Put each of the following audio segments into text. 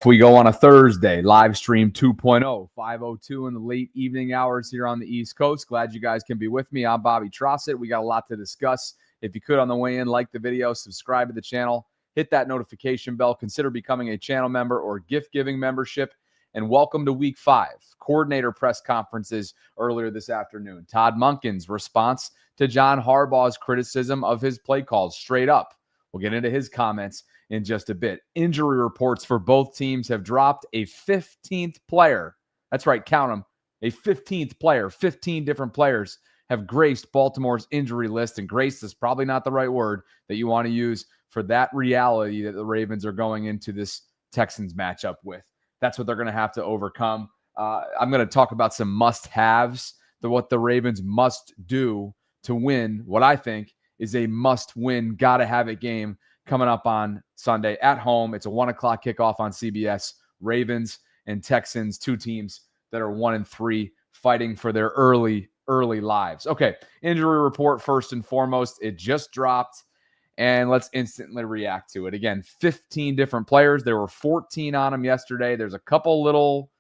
we go on a Thursday, live stream 2.0, 5:02 in the late evening hours here on the East Coast. Glad you guys can be with me. I'm Bobby Trosset. We got a lot to discuss. If you could, on the way in, like the video, subscribe to the channel, hit that notification bell, consider becoming a channel member or gift-giving membership, and welcome to Week 5. Coordinator press conferences earlier this afternoon. Todd Monken's response to John Harbaugh's criticism of his play calls straight up. We'll get into his comments in just a bit. Injury reports for both teams have dropped a 15th player. That's right, count them. A 15th player. 15 different players have graced Baltimore's injury list, and graced is probably not the right word that you want to use for that reality that the Ravens are going into this Texans matchup with. That's what they're going to have to overcome. I'm going to talk about some must-haves, what the Ravens must do to win what I think is a must-win, gotta-have-it game coming up on Sunday at home. It's a 1 o'clock kickoff on CBS. Ravens and Texans, two teams that are 1-3, fighting for their early lives. Okay, injury report first and foremost. It just dropped, and let's instantly react to it. Again, 15 different players. There were 14 on them yesterday. There's a couple little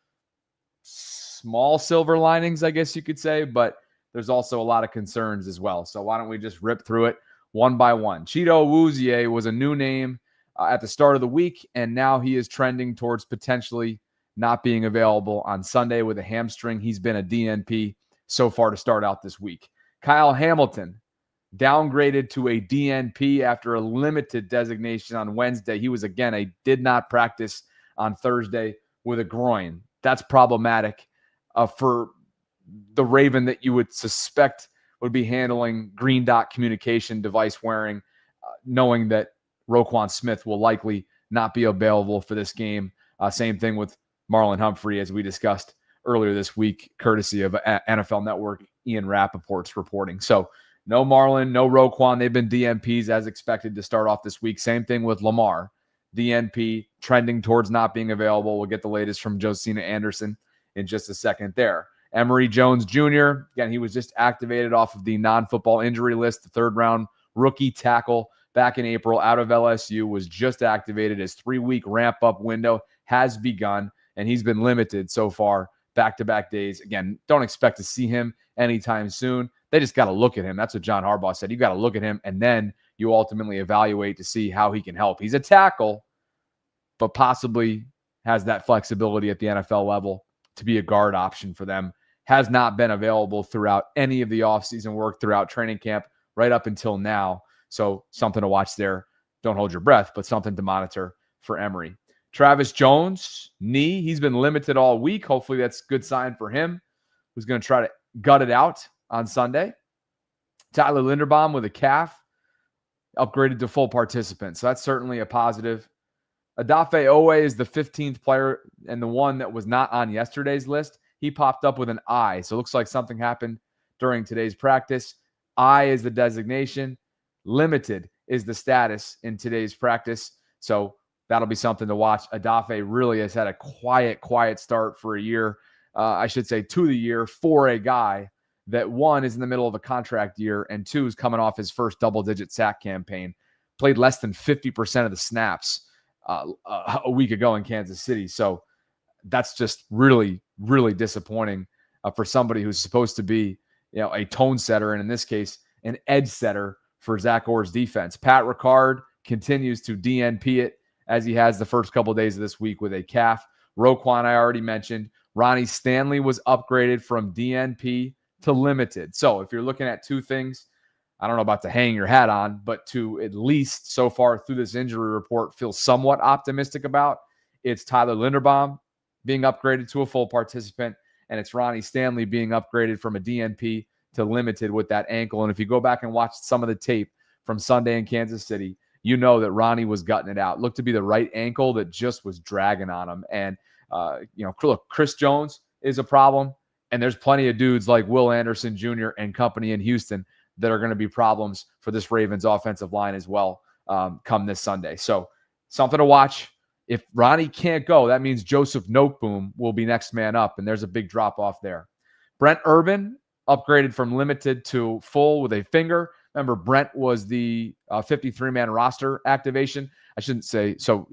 small silver linings, I guess you could say, but there's also a lot of concerns as well. So why don't we just rip through it one by one. Chido Awuzie was a new name at the start of the week, and now he is trending towards potentially not being available on Sunday with a hamstring. He's been a DNP so far to start out this week. Kyle Hamilton downgraded to a DNP after a limited designation on Wednesday. He was, again, did not practice on Thursday with a groin. That's problematic for the Raven that you would suspect would be handling green dot communication device wearing, knowing that Roquan Smith will likely not be available for this game. Same thing with Marlon Humphrey, as we discussed earlier this week, courtesy of NFL Network, Ian Rappaport's reporting. So no Marlon, no Roquan. They've been DNPs as expected to start off this week. Same thing with Lamar, DNP, trending towards not being available. We'll get the latest from Josina Anderson in just a second there. Emory Jones Jr., again, he was just activated off of the non-football injury list. The third-round rookie tackle back in April out of LSU was just activated. His 3-week ramp-up window has begun, and he's been limited so far, back-to-back days. Again, don't expect to see him anytime soon. They just got to look at him. That's what John Harbaugh said. You got to look at him, and then you ultimately evaluate to see how he can help. He's a tackle, but possibly has that flexibility at the NFL level to be a guard option for them. Has not been available throughout any of the offseason work, throughout training camp, right up until now. So something to watch there. Don't hold your breath, but something to monitor for Emory. Travis Jones, knee. He's been limited all week. Hopefully that's a good sign for him, who's going to try to gut it out on Sunday. Tyler Linderbaum with a calf, upgraded to full participant. So that's certainly a positive. Odafe Owe is the 15th player and the one that was not on yesterday's list. He popped up with an I, so it looks like something happened during today's practice. I is the designation. Limited is the status in today's practice, so that'll be something to watch. Odafe really has had a quiet start for a year. I should say to the year for a guy that, one, is in the middle of a contract year, and two, is coming off his first double-digit sack campaign. Played less than 50% of the snaps a week ago in Kansas City, so that's just really disappointing for somebody who's supposed to be, a tone setter, and in this case, an edge setter for Zach Orr's defense. Pat Ricard continues to DNP it as he has the first couple of days of this week with a calf. Roquan, I already mentioned. Ronnie Stanley was upgraded from DNP to limited. So if you're looking at two things, I don't know about to hang your hat on, but to at least so far through this injury report feel somewhat optimistic about, it's Tyler Linderbaum being upgraded to a full participant, and it's Ronnie Stanley being upgraded from a DNP to limited with that ankle. And if you go back and watch some of the tape from Sunday in Kansas City, you know that Ronnie was gutting it out. Looked to be the right ankle that just was dragging on him. And, look, Chris Jones is a problem, and there's plenty of dudes like Will Anderson Jr. and company in Houston that are going to be problems for this Ravens offensive line as well come this Sunday. So something to watch. If Ronnie can't go, that means Joseph Noteboom will be next man up, and there's a big drop-off there. Brent Urban upgraded from limited to full with a finger. Remember, Brent was the 53-man roster activation. I shouldn't say. So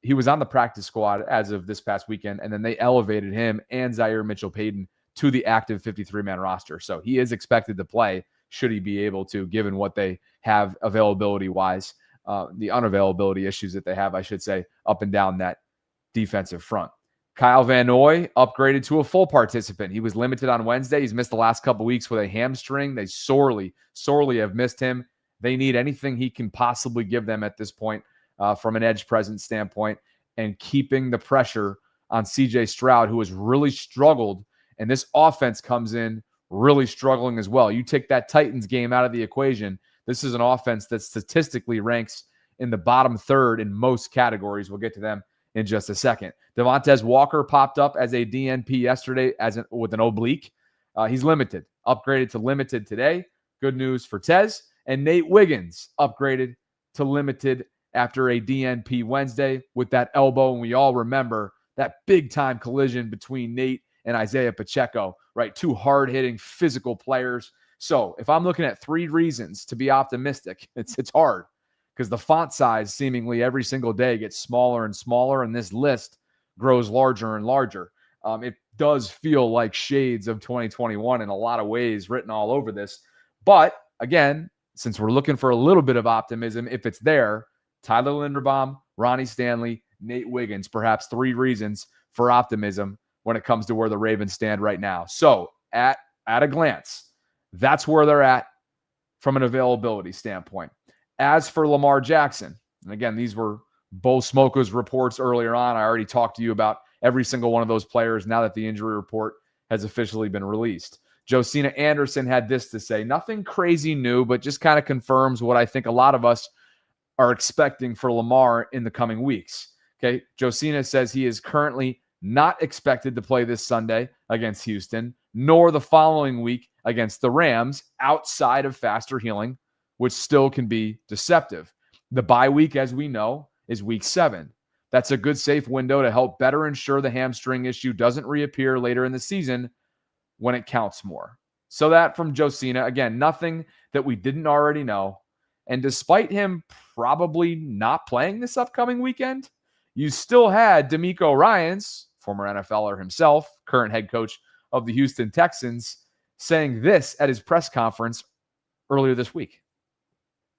he was on the practice squad as of this past weekend, and then they elevated him and Zaire Mitchell-Payton to the active 53-man roster. So he is expected to play, should he be able to, given what they have availability-wise, the unavailability issues that they have, I should say, up and down that defensive front. Kyle Van Noy upgraded to a full participant. He was limited on Wednesday. He's missed the last couple weeks with a hamstring. They sorely have missed him. They need anything he can possibly give them at this point from an edge presence standpoint, and keeping the pressure on C.J. Stroud, who has really struggled, and this offense comes in really struggling as well. You take that Titans game out of the equation, this is an offense that statistically ranks in the bottom third in most categories. We'll get to them in just a second. Devontae Walker popped up as a DNP yesterday with an oblique. He's limited, upgraded to limited today. Good news for Tez. And Nate Wiggins upgraded to limited after a DNP Wednesday with that elbow. And we all remember that big-time collision between Nate and Isaiah Pacheco, right? Two hard-hitting physical players. So if I'm looking at 3 reasons to be optimistic, it's hard, because the font size seemingly every single day gets smaller and smaller, and this list grows larger and larger. It does feel like shades of 2021 in a lot of ways written all over this. But again, since we're looking for a little bit of optimism, if it's there, Tyler Linderbaum, Ronnie Stanley, Nate Wiggins, perhaps 3 reasons for optimism when it comes to where the Ravens stand right now. So at a glance, that's where they're at from an availability standpoint. As for Lamar Jackson, and again, these were Bo Smoka's reports earlier on. I already talked to you about every single one of those players now that the injury report has officially been released. Josina Anderson had this to say, nothing crazy new, but just kind of confirms what I think a lot of us are expecting for Lamar in the coming weeks. Okay, Josina says he is currently not expected to play this Sunday against Houston, nor the following week against the Rams, outside of faster healing, which still can be deceptive. The bye week, as we know, is week 7. That's a good safe window to help better ensure the hamstring issue doesn't reappear later in the season when it counts more. So that from Josina, again, nothing that we didn't already know. And despite him probably not playing this upcoming weekend, you still had DeMeco Ryans, former NFLer himself, current head coach of the Houston Texans, saying this at his press conference earlier this week.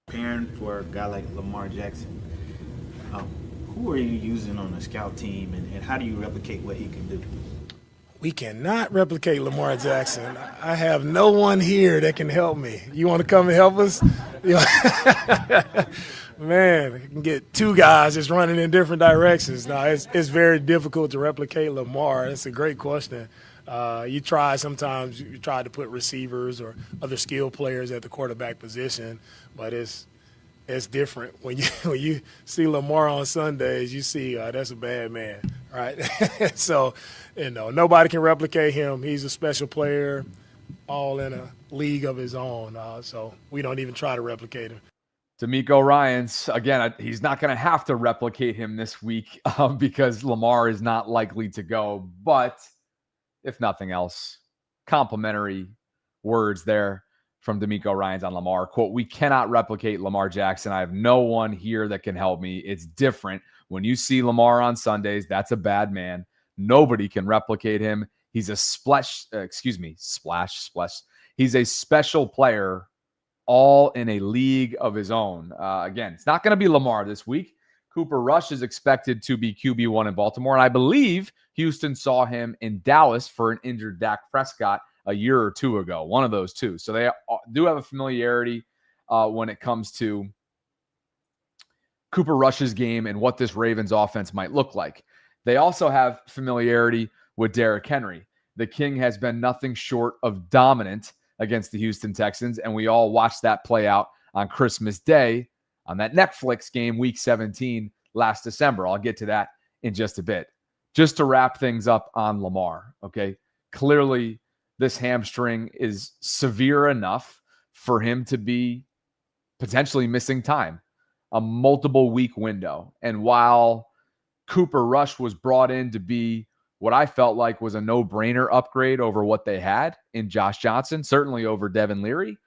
Preparing for a guy like Lamar Jackson, who are you using on the scout team, and how do you replicate what he can do? We cannot replicate Lamar Jackson. I have no one here that can help me. You want to come and help us? Man, you can get 2 guys just running in different directions. Now, it's very difficult to replicate Lamar. That's a great question. You try to put receivers or other skill players at the quarterback position, but it's different. When you see Lamar on Sundays, you see that's a bad man, right? So, nobody can replicate him. He's a special player, all in a league of his own. So we don't even try to replicate him. DeMeco Ryans, again, he's not going to have to replicate him this week because Lamar is not likely to go. But if nothing else, complimentary words there from DeMeco Ryans on Lamar. Quote, "We cannot replicate Lamar Jackson. I have no one here that can help me. It's different. When you see Lamar on Sundays, that's a bad man. Nobody can replicate him. He's a splash. He's a special player, all in a league of his own." Again, it's not going to be Lamar this week. Cooper Rush is expected to be QB1 in Baltimore, and I believe Houston saw him in Dallas for an injured Dak Prescott a year or 2 ago, one of those 2. So they do have a familiarity when it comes to Cooper Rush's game and what this Ravens offense might look like. They also have familiarity with Derrick Henry. The King has been nothing short of dominant against the Houston Texans, and we all watched that play out on Christmas Day on that Netflix game, Week 17, last December. I'll get to that in just a bit. Just to wrap things up on Lamar, okay? Clearly, this hamstring is severe enough for him to be potentially missing time, a multiple week window. And while Cooper Rush was brought in to be what I felt like was a no-brainer upgrade over what they had in Josh Johnson, certainly over Devin Leary,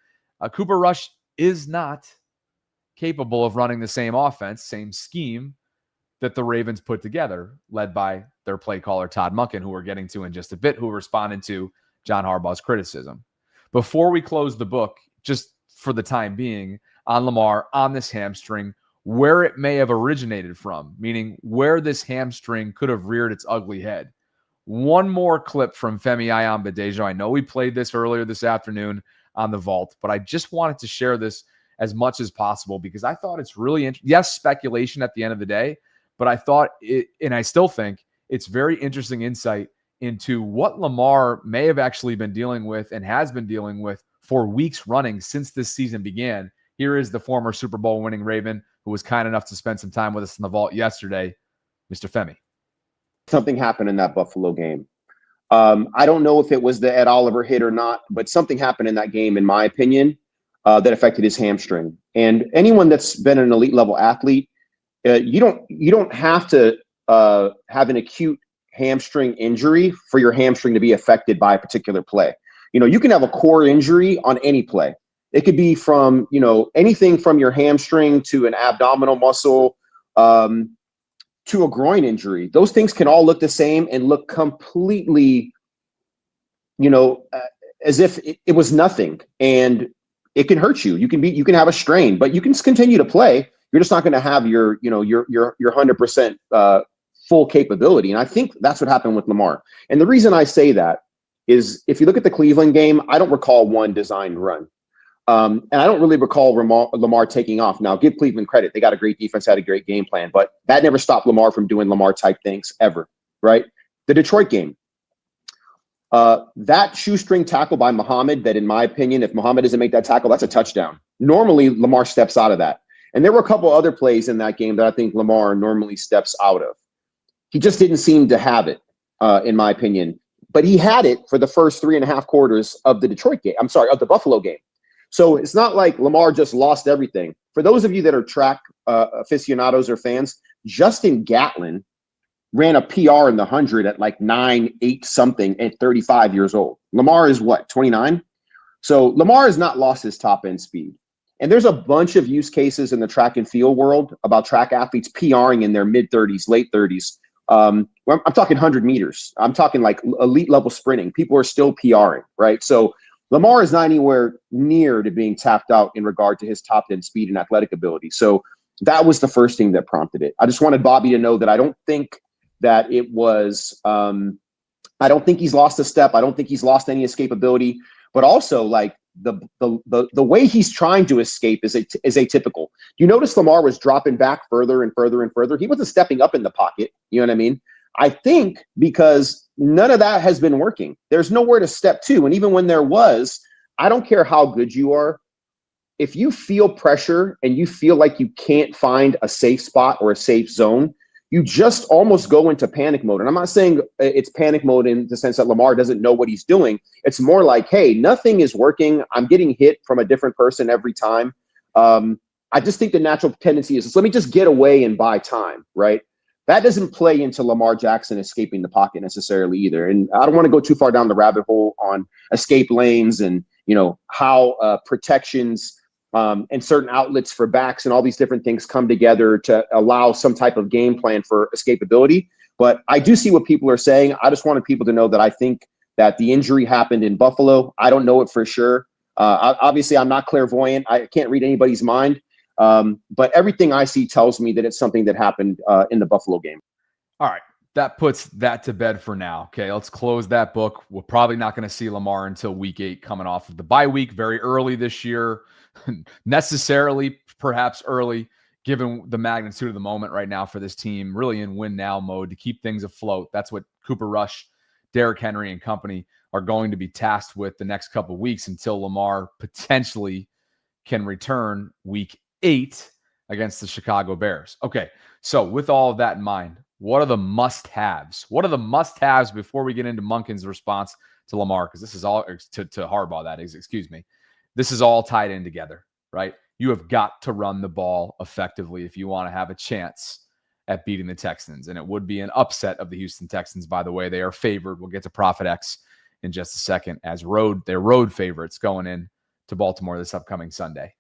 Cooper Rush is not capable of running the same offense, same scheme that the Ravens put together, led by their play caller, Todd Monken, who we're getting to in just a bit, who responded to John Harbaugh's criticism. Before we close the book, just for the time being, on Lamar, on this hamstring, where it may have originated from, meaning where this hamstring could have reared its ugly head. One more clip from Femi Ayambadejo. I know we played this earlier this afternoon on the Vault, but I just wanted to share this as much as possible because I thought it's really interesting. Yes, speculation at the end of the day, but I thought it, and I still think it's very interesting insight into what Lamar may have actually been dealing with and has been dealing with for weeks running since this season began. Here is the former Super Bowl winning Raven who was kind enough to spend some time with us in the Vault yesterday, Mr. Femi. Something happened in that Buffalo game. I don't know if it was the Ed Oliver hit or not, but something happened in that game, in my opinion, that affected his hamstring. And anyone that's been an elite level athlete, you don't have to have an acute hamstring injury for your hamstring to be affected by a particular play. You can have a core injury on any play. It could be from, anything from your hamstring to an abdominal muscle, to a groin injury. Those things can all look the same and look completely, as if it was nothing, and it can hurt you. You can have a strain, but you can continue to play. You're just not going to have your 100% full capability. And I think that's what happened with Lamar. And the reason I say that is if you look at the Cleveland game, I don't recall one designed run. And I don't really recall Lamar taking off. Now, give Cleveland credit. They got a great defense, had a great game plan, but that never stopped Lamar from doing Lamar-type things ever, right? The Detroit game, that shoestring tackle by Muhammad that, in my opinion, if Muhammad doesn't make that tackle, that's a touchdown. Normally, Lamar steps out of that. And there were a couple other plays in that game that I think Lamar normally steps out of. He just didn't seem to have it, in my opinion. But he had it for the first 3.5 quarters of the of the Buffalo game. So it's not like Lamar just lost everything. For those of you that are track aficionados or fans, Justin Gatlin ran a PR in the 100 at like 9.8 something at 35 years old. Lamar is what, 29? So Lamar has not lost his top end speed. And there's a bunch of use cases in the track and field world about track athletes PRing in their mid 30s, late 30s. I'm talking 100 meters. I'm talking like elite level sprinting. People are still PRing, right? So Lamar is not anywhere near to being tapped out in regard to his top end speed and athletic ability. So that was the first thing that prompted it. I just wanted Bobby to know that I don't think that it was, I don't think he's lost a step. I don't think he's lost any escapability, but also like the way he's trying to escape is atypical. You notice Lamar was dropping back further and further and further. He wasn't stepping up in the pocket. You know what I mean? I think because none of that has been working. There's nowhere to step to. And even when there was, I don't care how good you are. If you feel pressure and you feel like you can't find a safe spot or a safe zone, you just almost go into panic mode. And I'm not saying it's panic mode in the sense that Lamar doesn't know what he's doing. It's more like, hey, nothing is working. I'm getting hit from a different person every time. I just think the natural tendency is, let me just get away and buy time, right? That doesn't play into Lamar Jackson escaping the pocket necessarily either. And I don't want to go too far down the rabbit hole on escape lanes and, how protections and certain outlets for backs and all these different things come together to allow some type of game plan for escapability. But I do see what people are saying. I just wanted people to know that I think that the injury happened in Buffalo. I don't know it for sure. Obviously, I'm not clairvoyant. I can't read anybody's mind. But everything I see tells me that it's something that happened in the Buffalo game. All right. That puts that to bed for now. Okay, let's close that book. We're probably not going to see Lamar until week 8 coming off of the bye week very early this year. Necessarily, perhaps early, given the magnitude of the moment right now for this team, really in win now mode to keep things afloat. That's what Cooper Rush, Derrick Henry, and company are going to be tasked with the next couple of weeks until Lamar potentially can return week 8 against the Chicago Bears. Okay, so with all of that in mind, what are the must-haves? What are the must-haves before we get into Monken's response to Lamar? Because this is all to Harbaugh, that is, excuse me. This is all tied in together, right? You have got to run the ball effectively if you want to have a chance at beating the Texans. And it would be an upset of the Houston Texans, by the way. They are favored. We'll get to Prophet X in just a second as their road favorites going in to Baltimore this upcoming Sunday.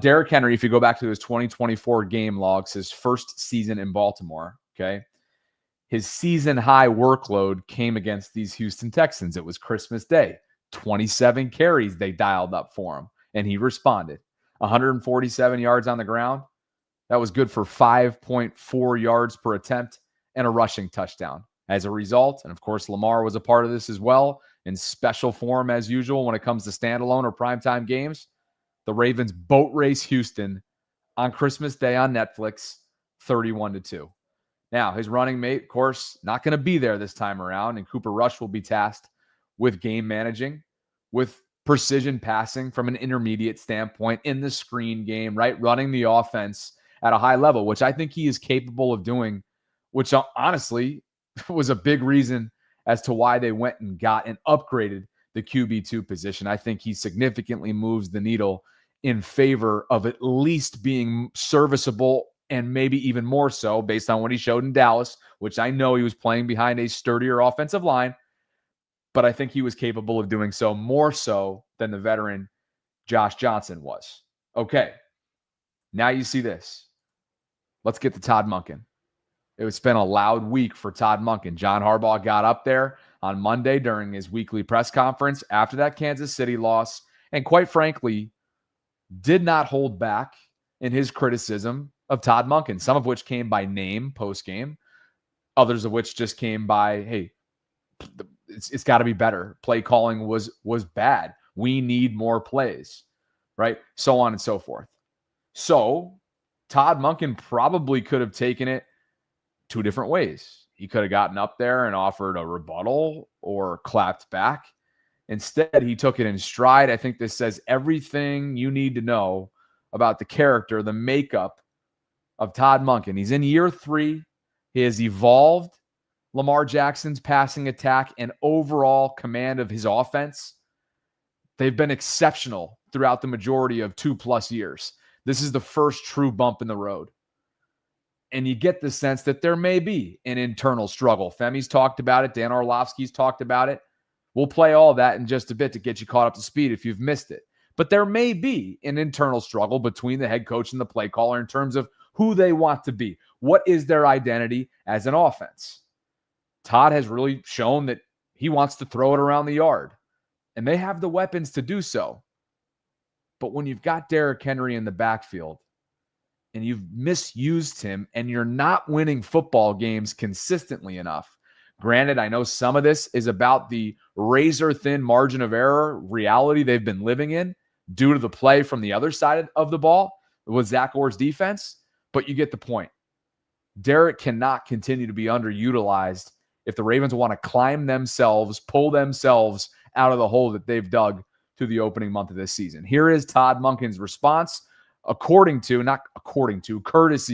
Derrick Henry, if you go back to his 2024 game logs, his first season in Baltimore, okay, his season high workload came against these Houston Texans. It was Christmas Day. 27 carries they dialed up for him, and he responded. 147 yards on the ground. That was good for 5.4 yards per attempt and a rushing touchdown. As a result, and of course, Lamar was a part of this as well, in special form as usual when it comes to standalone or primetime games, the Ravens boat race Houston on Christmas Day on Netflix, 31-2. Now, his running mate, of course, not going to be there this time around, and Cooper Rush will be tasked with game managing, with precision passing from an intermediate standpoint in the screen game, right? Running the offense at a high level, which I think he is capable of doing, which honestly was a big reason as to why they went and got and upgraded the QB2 position. I think he significantly moves the needle in favor of at least being serviceable, and maybe even more so based on what he showed in Dallas, which I know he was playing behind a sturdier offensive line, but I think he was capable of doing so more so than the veteran Josh Johnson was. Okay, now you see this. Let's get to Todd Monken. It's been a loud week for Todd Monken. John Harbaugh got up there on Monday during his weekly press conference after that Kansas City loss, and quite frankly, did not hold back in his criticism of Todd Monken, some of which came by name post-game, others of which just came by, hey, it's got to be better. Play calling was bad. We need more plays, right? So on and so forth. So Todd Monken probably could have taken it two different ways. He could have gotten up there and offered a rebuttal or clapped back. Instead, he took it in stride. I think this says everything you need to know about the character, the makeup of Todd Monken. He's in year 3. He has evolved Lamar Jackson's passing attack and overall command of his offense. They've been exceptional throughout the majority of 2+ years. This is the first true bump in the road. And you get the sense that there may be an internal struggle. Femi's talked about it. Dan Orlovsky's talked about it. We'll play all that in just a bit to get you caught up to speed if you've missed it. But there may be an internal struggle between the head coach and the play caller in terms of who they want to be. What is their identity as an offense? Todd has really shown that he wants to throw it around the yard, and they have the weapons to do so. But when you've got Derrick Henry in the backfield and you've misused him and you're not winning football games consistently enough, granted, I know some of this is about the razor-thin margin of error reality they've been living in due to the play from the other side of the ball with Zach Orr's defense, but you get the point. Derrick cannot continue to be underutilized if the Ravens want to climb themselves, pull themselves out of the hole that they've dug through the opening month of this season. Here is Todd Monken's response, courtesy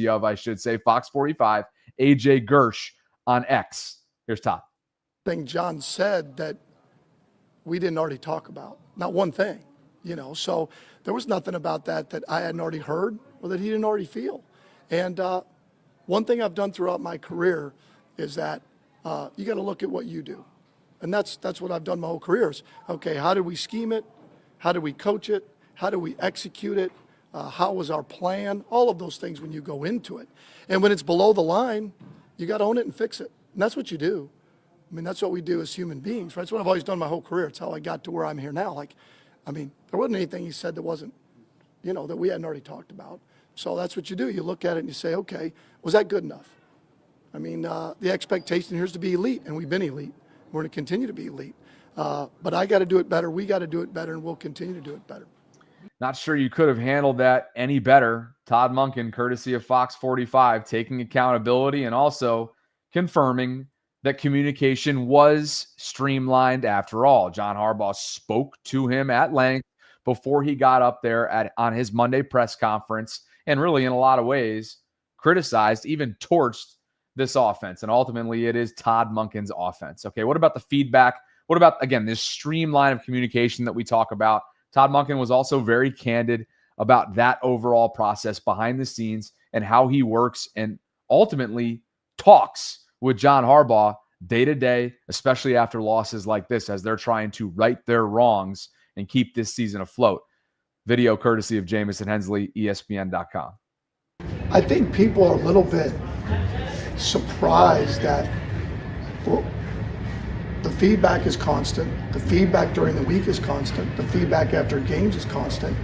of, I should say, Fox 45, AJ Gersh on X. Here's Todd. Thing John said that we didn't already talk about. Not one thing, So there was nothing about that I hadn't already heard or that he didn't already feel. And one thing I've done throughout my career is that you got to look at what you do. And that's what I've done my whole career is, okay, how do we scheme it? How do we coach it? How do we execute it? How was our plan? All of those things when you go into it. And when it's below the line, you got to own it and fix it. And that's what you do. I mean, that's what we do as human beings, right? That's what I've always done my whole career. It's how I got to where I'm here now. There wasn't anything he said that wasn't, that we hadn't already talked about. So that's what you do. You look at it and you say, okay, was that good enough? The expectation here is to be elite, and we've been elite. We're going to continue to be elite. But I got to do it better. We got to do it better, and we'll continue to do it better. Not sure you could have handled that any better. Todd Monken, courtesy of Fox 45, taking accountability and also confirming that communication was streamlined after all. John Harbaugh spoke to him at length before he got up there on his Monday press conference and really, in a lot of ways, criticized, even torched this offense. And ultimately, it is Todd Monken's offense. Okay, what about the feedback? What about, again, this streamline of communication that we talk about? Todd Monken was also very candid about that overall process behind the scenes and how he works and ultimately talks with John Harbaugh day to day, especially after losses like this, as they're trying to right their wrongs and keep this season afloat. Video courtesy of Jamison Hensley, ESPN.com. I think people are a little bit surprised that the feedback is constant. The feedback during the week is constant. The feedback after games is constant,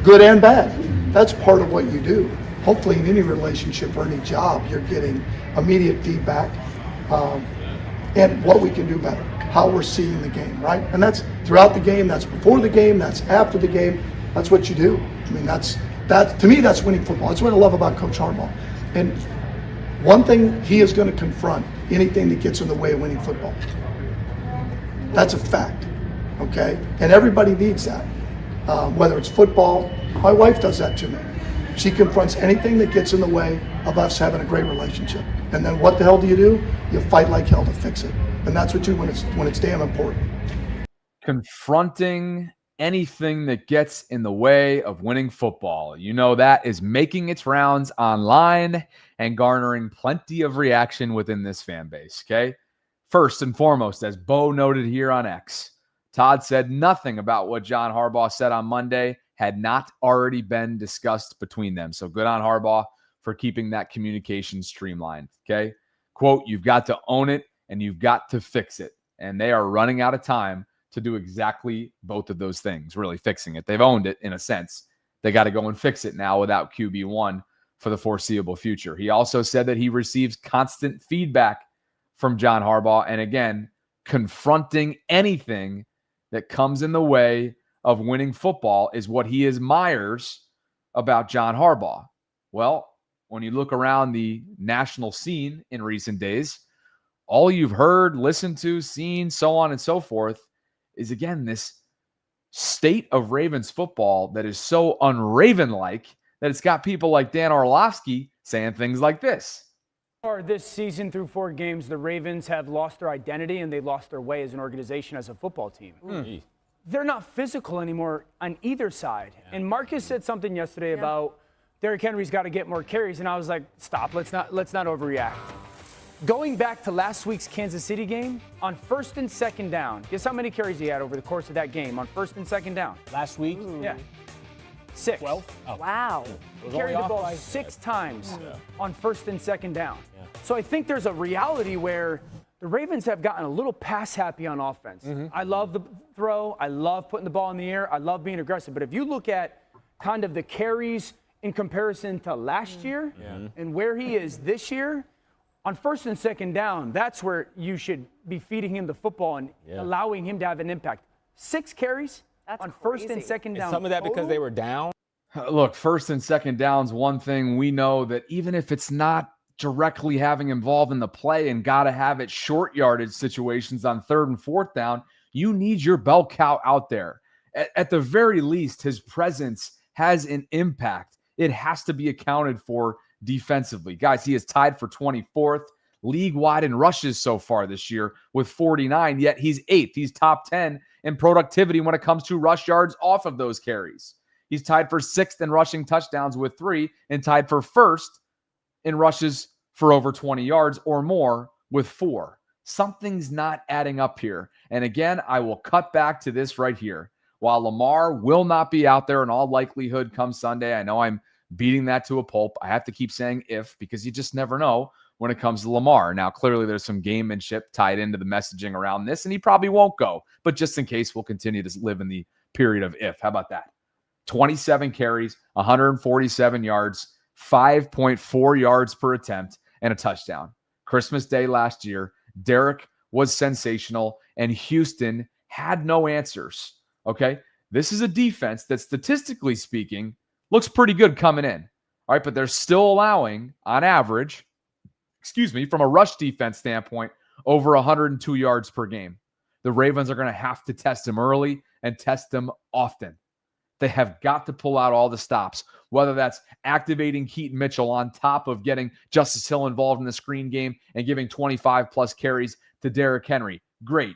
good and bad. That's part of what you do. Hopefully in any relationship or any job, you're getting immediate feedback and what we can do better, how we're seeing the game, right? And that's throughout the game, that's before the game, that's after the game. That's what you do. I mean, to me, that's winning football. That's what I love about Coach Harbaugh. And one thing, he is going to confront anything that gets in the way of winning football. That's a fact, okay? And everybody needs that, whether it's football. My wife does that to me. She confronts anything that gets in the way of us having a great relationship. And then what the hell do? You fight like hell to fix it. And that's what you do when it's damn important. Confronting anything that gets in the way of winning football. You know, that is making its rounds online and garnering plenty of reaction within this fan base, okay? First and foremost, as Bo noted here on X, Todd said nothing about what John Harbaugh said on Monday had not already been discussed between them. So good on Harbaugh for keeping that communication streamlined, okay? Quote, you've got to own it and you've got to fix it. And they are running out of time to do exactly both of those things, really fixing it. They've owned it in a sense. They got to go and fix it now without QB1 for the foreseeable future. He also said that he receives constant feedback from John Harbaugh. And again, confronting anything that comes in the way of winning football is what he admires about John Harbaugh. Well, when you look around the national scene in recent days, all you've heard, listened to, seen, so on and so forth, is again this state of Ravens football that is so un-Raven-like that it's got people like Dan Orlovsky saying things like this. This season through 4 games, the Ravens have lost their identity and they lost their way as an organization, as a football team. They're not physical anymore on either side. Yeah. And Marcus said something yesterday about Derrick Henry's got to get more carries, and I was like, stop, let's not overreact. Going back to last week's Kansas City game, on 1st and 2nd down, guess how many carries he had over the course of that game on 1st and 2nd down? Last week? Yeah. 6. 12? Oh. Wow. Carried the ball 6 times on 1st and 2nd down. Yeah. So I think there's a reality where the Ravens have gotten a little pass happy on offense. I love the throw. I love putting the ball in the air. I love being aggressive. But if you look at kind of the carries in comparison to last year and where he is this year, on 1st and 2nd down, that's where you should be feeding him the football and allowing him to have an impact. 6 carries on crazy. 1st and 2nd down. Is some of that total? because they were down? Look, 1st and 2nd down's one thing. We know that even if it's not directly having involved in the play and got to have it short yardage situations on 3rd and 4th down, you need your bell cow out there. At the very least, his presence has an impact. It has to be accounted for defensively. Guys, he is tied for 24th league-wide in rushes so far this year with 49, yet he's 8th. He's top 10 in productivity when it comes to rush yards off of those carries. He's tied for 6th in rushing touchdowns with 3 and tied for 1st in rushes for over 20 yards or more with 4. Something's not adding up here. And again, I will cut back to this right here. While Lamar will not be out there in all likelihood come Sunday, I know I'm beating that to a pulp. I have to keep saying if, because you just never know when it comes to Lamar. Now, clearly there's some gamemanship tied into the messaging around this, and he probably won't go. But just in case, we'll continue to live in the period of if. How about that? 27 carries, 147 yards, 5.4 yards per attempt, and a touchdown. Christmas Day last year, Derrick was sensational, and Houston had no answers. Okay? This is a defense that, statistically speaking, looks pretty good coming in. All right, but they're still allowing, on average, from a rush defense standpoint, over 102 yards per game. The Ravens are going to have to test them early and test them often. They have got to pull out all the stops, whether that's activating Keaton Mitchell on top of getting Justice Hill involved in the screen game and giving 25-plus carries to Derrick Henry. Great.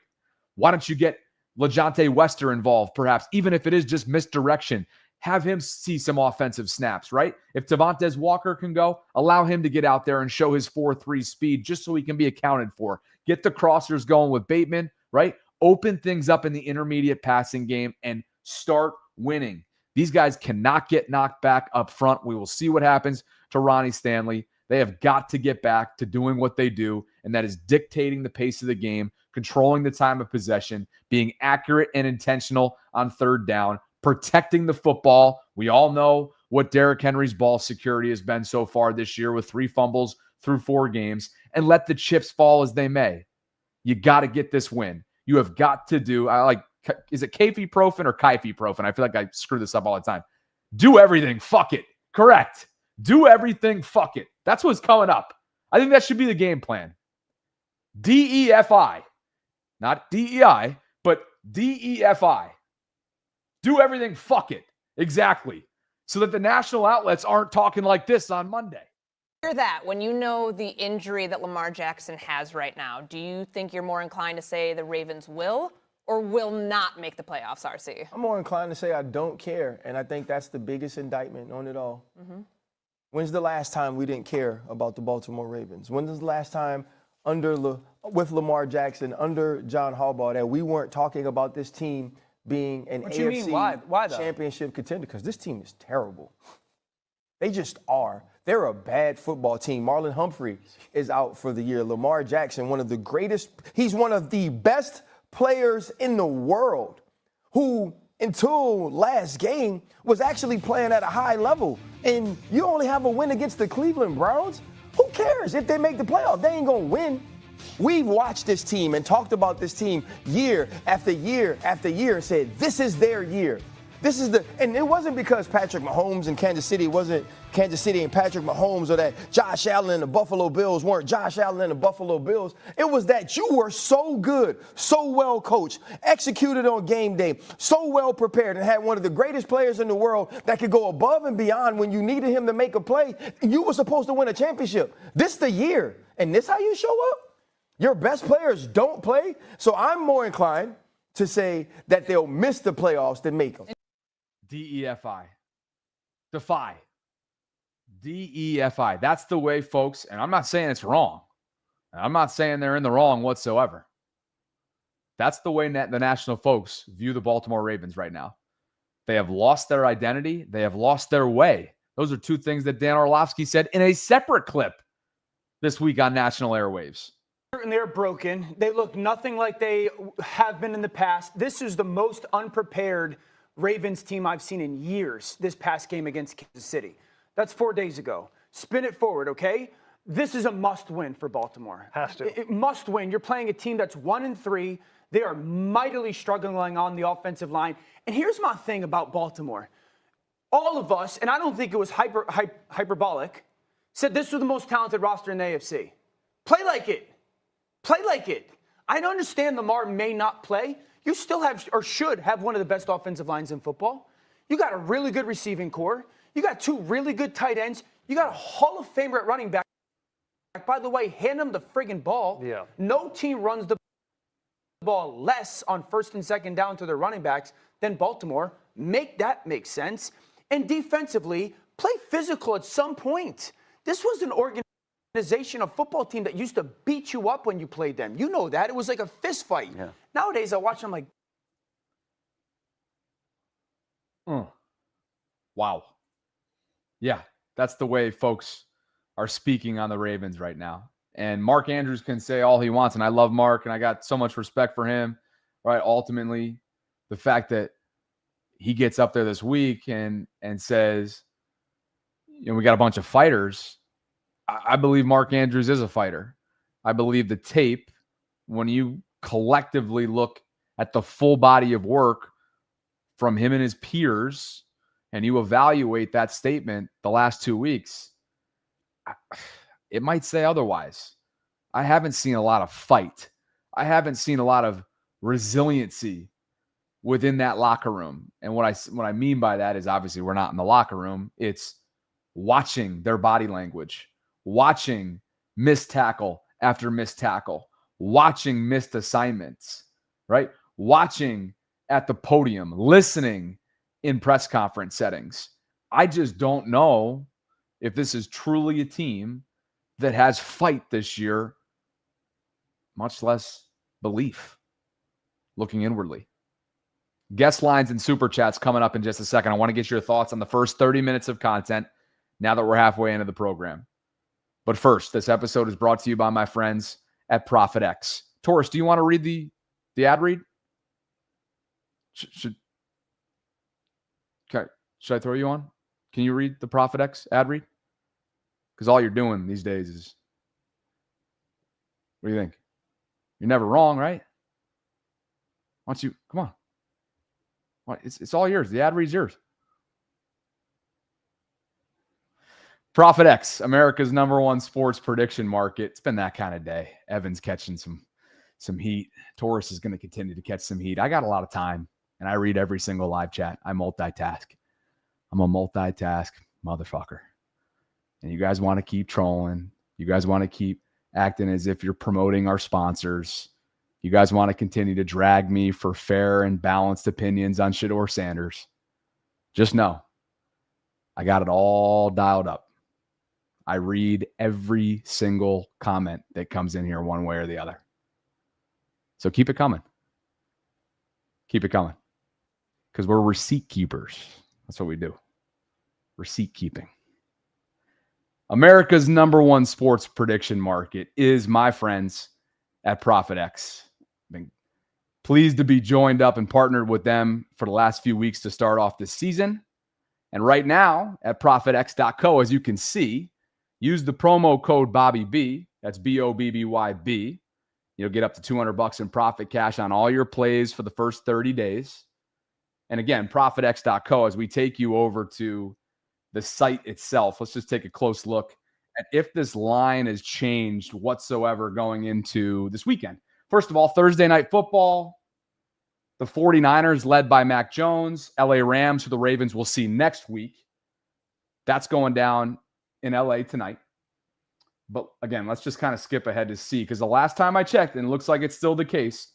Why don't you get LaJohntay Wester involved, perhaps, even if it is just misdirection? Have him see some offensive snaps, right? If Devontae Walker can go, allow him to get out there and show his 4.3 speed just so he can be accounted for. Get the crossers going with Bateman, right? Open things up in the intermediate passing game and start winning. These guys cannot get knocked back up front. We will see what happens to Ronnie Stanley. They have got to get back to doing what they do, and that is dictating the pace of the game, controlling the time of possession, being accurate and intentional on third down, protecting the football. We all know what Derrick Henry's ball security has been so far this year with 3 fumbles through 4 games, and let the chips fall as they may. You got to get this win. You have got to do, is it Kefeprofen or Kefeprofen? I feel like I screw this up all the time. Do everything. Fuck it. Correct. Do everything. Fuck it. That's what's coming up. I think that should be the game plan. DEFI. Not DEI, but DEFI. Do everything. Fuck it. Exactly. So that the national outlets aren't talking like this on Monday. Hear that when you know the injury that Lamar Jackson has right now, do you think you're more inclined to say the Ravens will or will not make the playoffs, RC? I'm more inclined to say I don't care, and I think that's the biggest indictment on it all. Mm-hmm. When's the last time we didn't care about the Baltimore Ravens? When was the last time with Lamar Jackson, under John Harbaugh, that we weren't talking about this team being an AFC Why though? championship contender? Because this team is terrible. They just are. They're a bad football team. Marlon Humphrey is out for the year. Lamar Jackson, he's one of the best players in the world, who until last game was actually playing at a high level. And you only have a win against the Cleveland Browns. Who cares if they make the playoffs? They ain't going to win. We've watched this team and talked about this team year after year after year and said, this is their year. And it wasn't because Patrick Mahomes and Kansas City wasn't Kansas City and Patrick Mahomes, or that Josh Allen and the Buffalo Bills weren't Josh Allen and the Buffalo Bills. It was that you were so good, so well coached, executed on game day, so well prepared, and had one of the greatest players in the world that could go above and beyond when you needed him to make a play. You were supposed to win a championship. This the year. And this how you show up? Your best players don't play? So I'm more inclined to say that they'll miss the playoffs than make them. DEFI. Defy. DEFI. That's the way, folks, and I'm not saying it's wrong. I'm not saying they're in the wrong whatsoever. That's the way the national folks view the Baltimore Ravens right now. They have lost their identity. They have lost their way. Those are 2 things that Dan Orlovsky said in a separate clip this week on national airwaves. And they're broken. They look nothing like they have been in the past. This is the most unprepared Ravens team I've seen in years this past game against Kansas City. That's 4 days ago. Spin it forward, okay? This is a must-win for Baltimore. Has to. It must win. You're playing a team that's 1-3. They are mightily struggling on the offensive line. And here's my thing about Baltimore. All of us, and I don't think it was hyperbolic, said this was the most talented roster in the AFC. Play like it. Play like it. I understand Lamar may not play. You still have, or should have, one of the best offensive lines in football. You got a really good receiving core. You got 2 really good tight ends. You got a Hall of Famer at running back. By the way, hand them the friggin' ball. Yeah. No team runs the ball less on first and second down to their running backs than Baltimore. Make that make sense. And defensively, play physical at some point. This was an organization, a football team that used to beat you up when you played them. You know that. It was like a fist fight. Yeah. Nowadays, I watch them like, Wow. Yeah, that's the way folks are speaking on the Ravens right now. And Mark Andrews can say all he wants, and I love Mark, and I got so much respect for him, right? Ultimately, the fact that he gets up there this week and says, we got a bunch of fighters. I believe Mark Andrews is a fighter. I believe the tape, when you collectively look at the full body of work from him and his peers, and you evaluate that statement the last 2 weeks, it might say otherwise. I haven't seen a lot of fight. I haven't seen a lot of resiliency within that locker room. And what I mean by that is, obviously we're not in the locker room. It's watching their body language, watching missed tackle after missed tackle, watching missed assignments, right? Watching at the podium, listening in press conference settings. I just don't know if this is truly a team that has fight this year, much less belief looking inwardly. Guest lines and super chats coming up in just a second. I want to get your thoughts on the first 30 minutes of content now that we're halfway into the program. But first, this episode is brought to you by my friends at ProfitX. Taurus, do you want to read the ad read? Should I throw you on? Can you read the ProfitX ad read? Because all you're doing these days is, what do you think? You're never wrong, right? Why don't you, come on. It's all yours. The ad read's yours. ProfitX, America's #1 sports prediction market. It's been that kind of day. Evan's catching some heat. Taurus is going to continue to catch some heat. I got a lot of time, and I read every single live chat. I multitask. I'm a multitask motherfucker. And you guys want to keep trolling. You guys want to keep acting as if you're promoting our sponsors. You guys want to continue to drag me for fair and balanced opinions on Shador Sanders. Just know, I got it all dialed up. I read every single comment that comes in here one way or the other. So keep it coming. Keep it coming. Because we're receipt keepers. That's what we do. Receipt keeping. America's #1 sports prediction market is my friends at ProfitX. I've been pleased to be joined up and partnered with them for the last few weeks to start off this season. And right now at ProfitX.co, as you can see, use the promo code BobbyB. That's BOBBYB. You'll get up to $200 in profit cash on all your plays for the first 30 days. And again, ProfitX.co, as we take you over to the site itself, let's just take a close look at if this line has changed whatsoever going into this weekend. First of all, Thursday Night Football, the 49ers led by Mac Jones, LA Rams, who the Ravens will see next week. That's going down in LA tonight. But again, let's just kind of skip ahead to see, because the last time I checked, and it looks like it's still the case,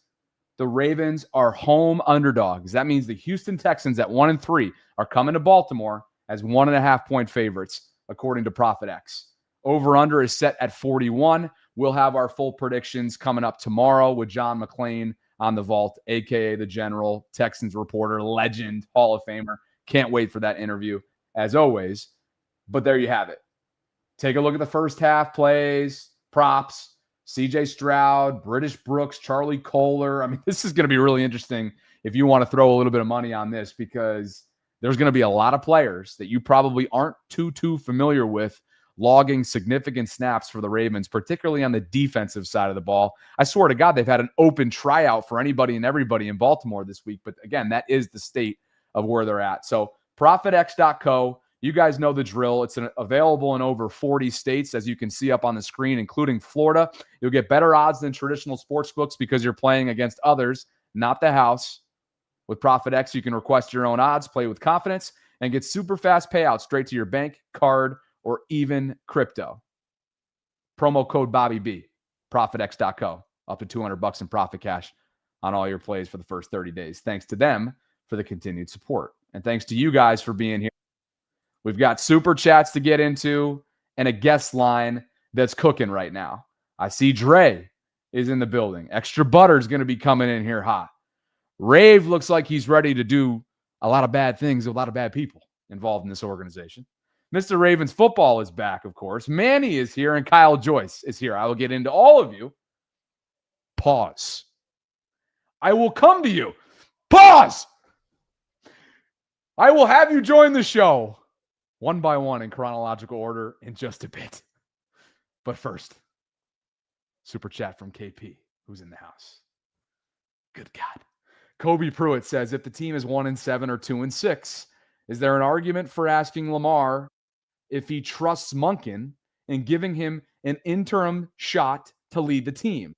the Ravens are home underdogs. That means the Houston Texans at 1-3 are coming to Baltimore as 1.5-point favorites, according to ProfitX. Over-under is set at 41. We'll have our full predictions coming up tomorrow with John McClain on the vault, a.k.a. the General, Texans reporter, legend, Hall of Famer. Can't wait for that interview, as always. But there you have it. Take a look at the first half plays, props, C.J. Stroud, British Brooks, Charlie Kohler. I mean, this is going to be really interesting if you want to throw a little bit of money on this, because there's going to be a lot of players that you probably aren't too familiar with logging significant snaps for the Ravens, particularly on the defensive side of the ball. I swear to God, they've had an open tryout for anybody and everybody in Baltimore this week. But again, that is the state of where they're at. So ProfitX.co, you guys know the drill. It's available in over 40 states, as you can see up on the screen, including Florida. You'll get better odds than traditional sports books because you're playing against others, not the house. With ProfitX, you can request your own odds, play with confidence, and get super fast payouts straight to your bank, card, or even crypto. Promo code BobbyB, ProfitX.co, up to $200 in profit cash on all your plays for the first 30 days. Thanks to them for the continued support. And thanks to you guys for being here. We've got super chats to get into and a guest line that's cooking right now. I see Dre is in the building. Extra Butter is going to be coming in here hot. Rave looks like he's ready to do a lot of bad things with a lot of bad people involved in this organization. Mr. Ravens football is back, of course. Manny is here and Kyle Joyce is here. I will get into all of you. Pause. I will come to you. Pause. I will have you join the show one by one in chronological order in just a bit. But first, super chat from KP, who's in the house. Good God. Kobe Pruitt says, if the team is 1-7 or 2-6, is there an argument for asking Lamar if he trusts Monken and giving him an interim shot to lead the team?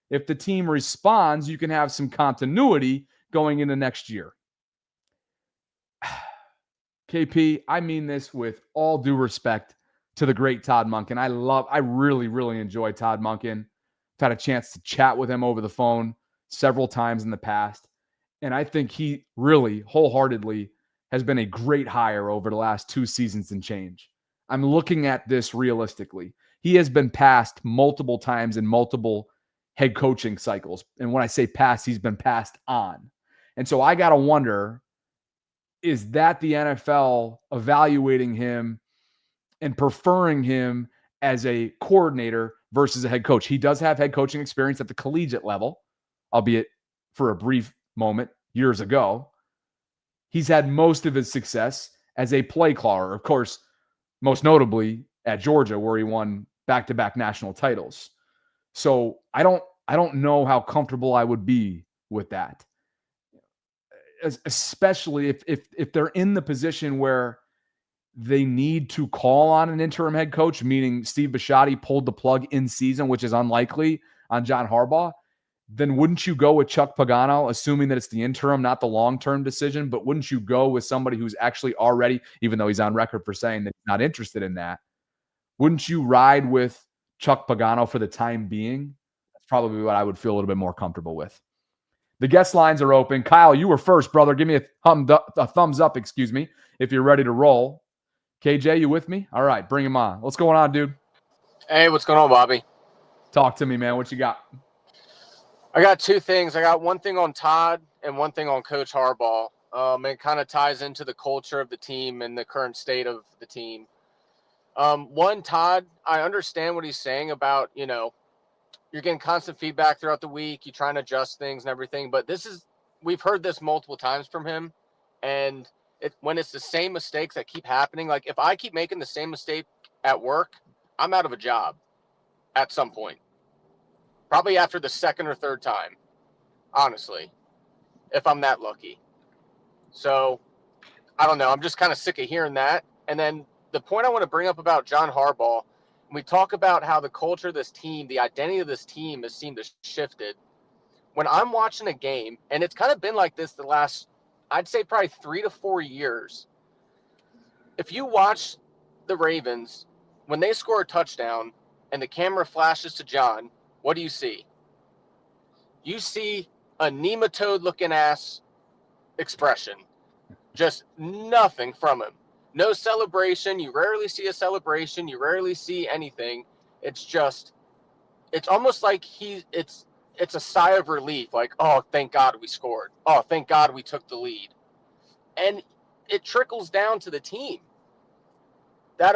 If the team responds, you can have some continuity going into next year. KP, I mean this with all due respect to the great Todd Monken. I really enjoy Todd Monken. I've had a chance to chat with him over the phone several times in the past. And I think he really wholeheartedly has been a great hire over the last 2 seasons and change. I'm looking at this realistically. He has been passed multiple times in multiple head coaching cycles. And when I say passed, he's been passed on. And so I got to wonder, is that the NFL evaluating him and preferring him as a coordinator versus a head coach? He does have head coaching experience at the collegiate level, albeit for a brief moment years ago. He's had most of his success as a play caller, of course, most notably at Georgia, where he won back-to-back national titles. So I don't know how comfortable I would be with that, especially if they're in the position where they need to call on an interim head coach, meaning Steve Bisciotti pulled the plug in season, which is unlikely on John Harbaugh. Then wouldn't you go with Chuck Pagano, assuming that it's the interim, not the long-term decision? But wouldn't you go with somebody who's actually already, even though he's on record for saying that he's not interested in that, wouldn't you ride with Chuck Pagano for the time being? That's probably what I would feel a little bit more comfortable with. The guest lines are open. Kyle, you were first, brother. Give me a thumbs up, if you're ready to roll. KJ, you with me? All right, bring him on. What's going on, dude? Hey, what's going on, Bobby? Talk to me, man. What you got? I got two things. I got one thing on Todd and one thing on Coach Harbaugh. It kind of ties into the culture of the team and the current state of the team. One, Todd, I understand what he's saying about, you're getting constant feedback throughout the week. You're trying to adjust things and everything. But we've heard this multiple times from him. And when it's the same mistakes that keep happening, like if I keep making the same mistake at work, I'm out of a job at some point. Probably after the second or third time, honestly, if I'm that lucky. So, I don't know. I'm just kind of sick of hearing that. And then the point I want to bring up about John Harbaugh, we talk about how the culture of this team, the identity of this team has seemed to shifted. When I'm watching a game, and it's kind of been like this the last, I'd say probably 3 to 4 years. If you watch the Ravens, when they score a touchdown and the camera flashes to John, what do you see? You see a nematode-looking ass expression. Just nothing from him. No celebration. You rarely see a celebration. You rarely see anything. It's almost like it's a sigh of relief. Like, oh, thank God we scored. Oh, thank God we took the lead. And it trickles down to the team. That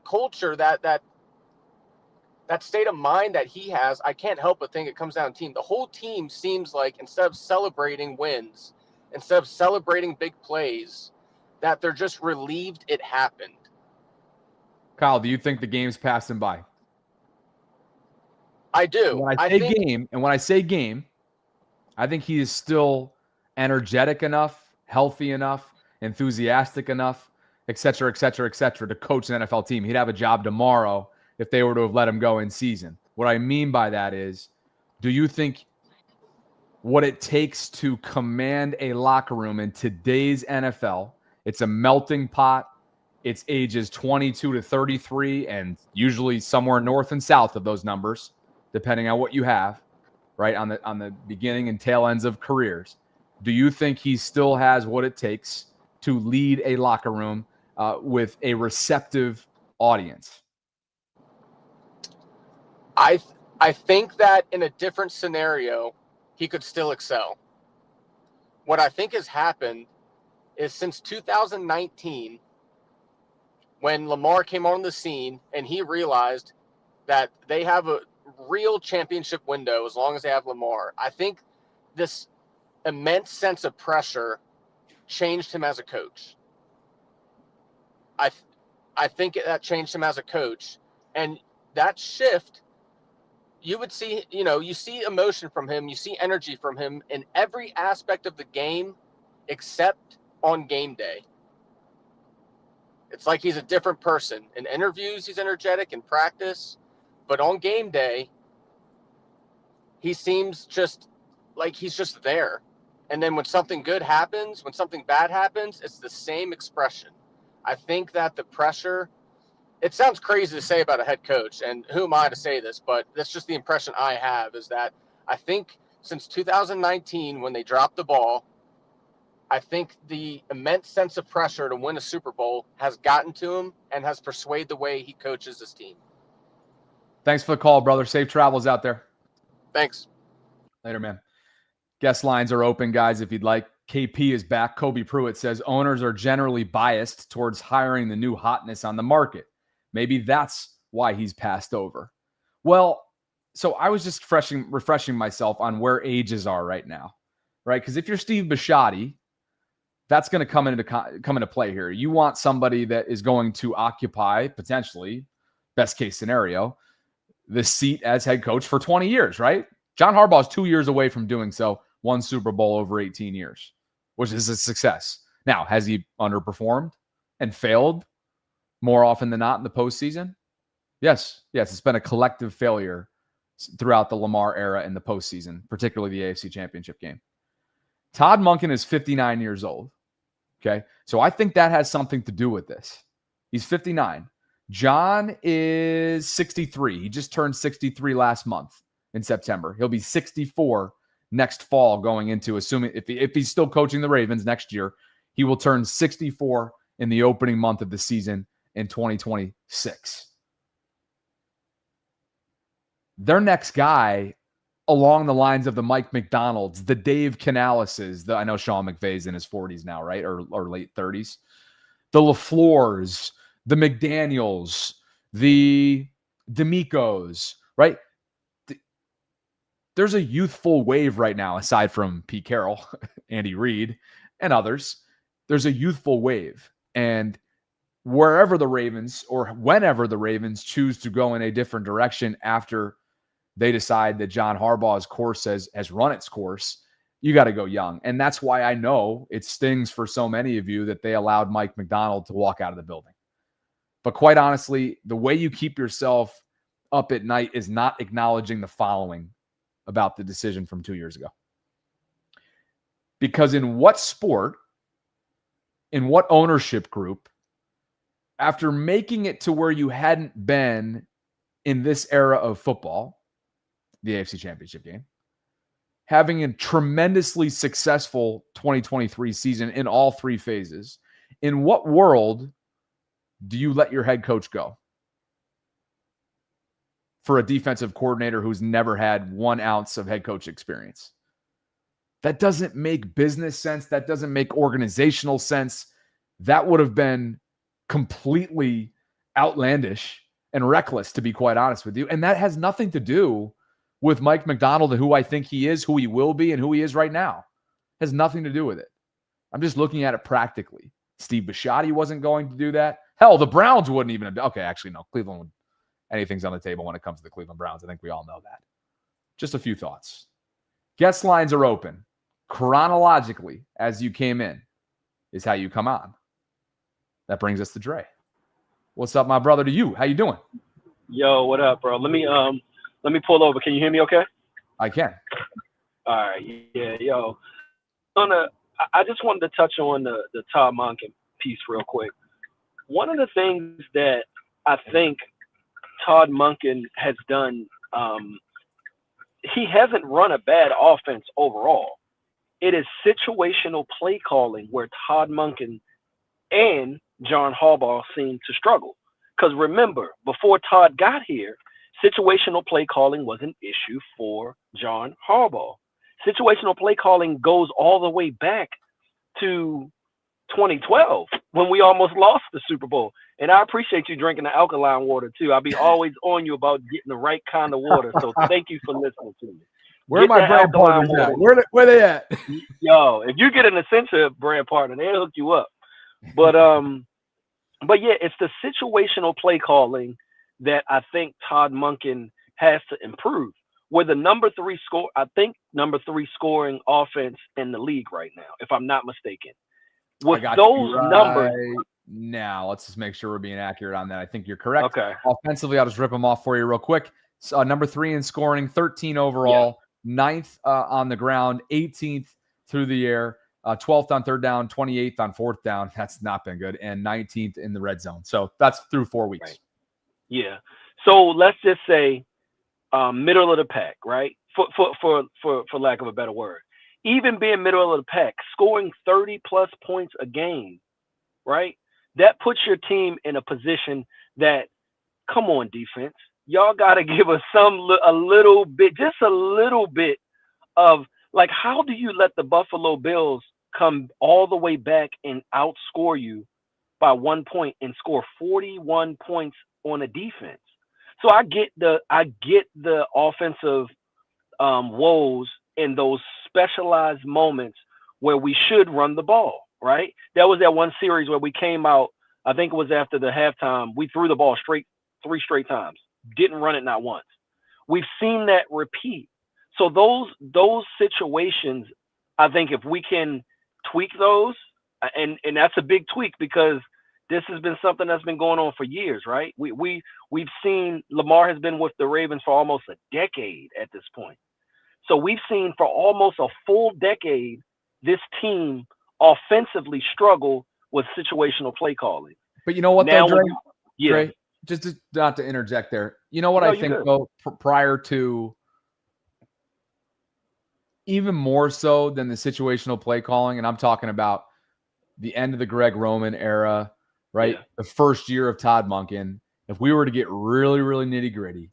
culture, that state of mind that he has, I can't help but think it comes down to team. The whole team seems like, instead of celebrating wins, instead of celebrating big plays, that they're just relieved it happened. Kyle, do you think the game's passing by? I do. When I say game, I think he is still energetic enough, healthy enough, enthusiastic enough, et cetera, to coach an NFL team. He'd have a job tomorrow if they were to have let him go in season. What I mean by that is, do you think what it takes to command a locker room in today's NFL, it's a melting pot, it's ages 22 to 33, and usually somewhere north and south of those numbers, depending on what you have, right, on the beginning and tail ends of careers. Do you think he still has what it takes to lead a locker room with a receptive audience? I think that in a different scenario, he could still excel. What I think has happened is since 2019, when Lamar came on the scene and he realized that they have a real championship window as long as they have Lamar, I think this immense sense of pressure changed him as a coach. I think that changed him as a coach. And that shift, you would see, you see emotion from him, you see energy from him in every aspect of the game except on game day. It's like he's a different person. In interviews, he's energetic. In practice, but on game day, he seems just like he's just there. And then when something good happens, when something bad happens, it's the same expression. I think that the pressure, it sounds crazy to say about a head coach, and who am I to say this, but that's just the impression I have, is that I think since 2019, when they dropped the ball, I think the immense sense of pressure to win a Super Bowl has gotten to him and has persuaded the way he coaches his team. Thanks for the call, brother. Safe travels out there. Thanks. Later, man. Guest lines are open, guys, if you'd like. KP is back. Kobe Pruitt says owners are generally biased towards hiring the new hotness on the market. Maybe that's why he's passed over. Well, so I was just refreshing myself on where ages are right now, right? Because if you're Steve Bisciotti, that's going to come into play here. You want somebody that is going to occupy, potentially, best case scenario, the seat as head coach for 20 years, right? John Harbaugh is 2 years away from doing so, one Super Bowl over 18 years, which is a success. Now, has he underperformed and failed more often than not in the postseason? Yes, it's been a collective failure throughout the Lamar era in the postseason, particularly the AFC Championship game. Todd Monken is 59 years old. Okay, so I think that has something to do with this. He's 59. John is 63. He just turned 63 last month in September. He'll be 64 next fall, going into, assuming if he's still coaching the Ravens next year, he will turn 64 in the opening month of the season in 2026. Their next guy, along the lines of the Mike McDonalds, the Dave Canaleses, I know Sean McVay's in his 40s now, right? Or late 30s. The LaFleurs, the McDaniels, the D'Amicos, right? There's a youthful wave right now, aside from Pete Carroll, Andy Reid, and others. There's a youthful wave. And wherever the Ravens, or whenever the Ravens choose to go in a different direction after they decide that John Harbaugh's course has run its course, you got to go young. And that's why I know it stings for so many of you that they allowed Mike McDonald to walk out of the building. But quite honestly, the way you keep yourself up at night is not acknowledging the following about the decision from 2 years ago. Because in what sport, in what ownership group, after making it to where you hadn't been in this era of football, the AFC Championship game, having a tremendously successful 2023 season in all three phases, in what world do you let your head coach go for a defensive coordinator who's never had 1 ounce of head coach experience? That doesn't make business sense. That doesn't make organizational sense. That would have been completely outlandish and reckless, to be quite honest with you. And that has nothing to do with Mike McDonald and who I think he is, who he will be, and who he is right now. It has nothing to do with it. I'm just looking at it practically. Steve Bisciotti wasn't going to do that. Hell, the Browns wouldn't even have. Okay, actually, no. Cleveland would. Anything's on the table when it comes to the Cleveland Browns. I think we all know that. Just a few thoughts. Guest lines are open. Chronologically, as you came in, is how you come on. That brings us to Dre. What's up, my brother, to you? How you doing? Yo, what up, bro? Let me pull over. Can you hear me okay? I can. All right. Yeah, yo. I just wanted to touch on the Todd Monken piece real quick. One of the things that I think Todd Monken has done, he hasn't run a bad offense overall. It is situational play calling where Todd Monken and John Harbaugh seem to struggle. Because remember, before Todd got here, situational play calling was an issue for John Harbaugh. Situational play calling goes all the way back to 2012 when we almost lost the Super Bowl. And I appreciate you drinking the alkaline water too. I'll be always on you about getting the right kind of water. So thank you for listening to me. Where are my brand partners at? Where they at? Yo, if you get an Essentia brand partner, they'll hook you up. But yeah, it's the situational play calling that I think Todd Monken has to improve. We're the number 3 scoring offense in the league right now, if I'm not mistaken. With those numbers. Now, let's just make sure we're being accurate on that. I think you're correct. Okay. Offensively, I'll just rip them off for you real quick. So, number 3 in scoring, 13 overall, 9th on the ground, 18th through the air, 12th on third down, 28th on fourth down. That's not been good. And 19th in the red zone. So that's through 4 weeks. Right. Yeah. So let's just say middle of the pack, right? For lack of a better word. Even being middle of the pack, scoring 30 plus points a game, right? That puts your team in a position that, come on, defense, y'all got to give us a little bit of Like, how do you let the Buffalo Bills come all the way back and outscore you by 1 point and score 41 points on a defense? So I get the offensive woes in those specialized moments where we should run the ball, right? That was that one series where we came out, I think it was after the halftime, we threw the ball three straight times, didn't run it not once. We've seen that repeat. So those situations, I think if we can tweak those, and that's a big tweak because this has been something that's been going on for years, right? We've seen Lamar has been with the Ravens for almost a decade at this point. So we've seen for almost a full decade this team offensively struggle with situational play calling. But you know what, now, though, Dre? yeah. Dre, just not to interject there. You know what No, I think, though, prior to even more so than the situational play calling, and I'm talking about the end of the Greg Roman era, right? Yeah. The first year of Todd Monken. If we were to get really, really nitty-gritty,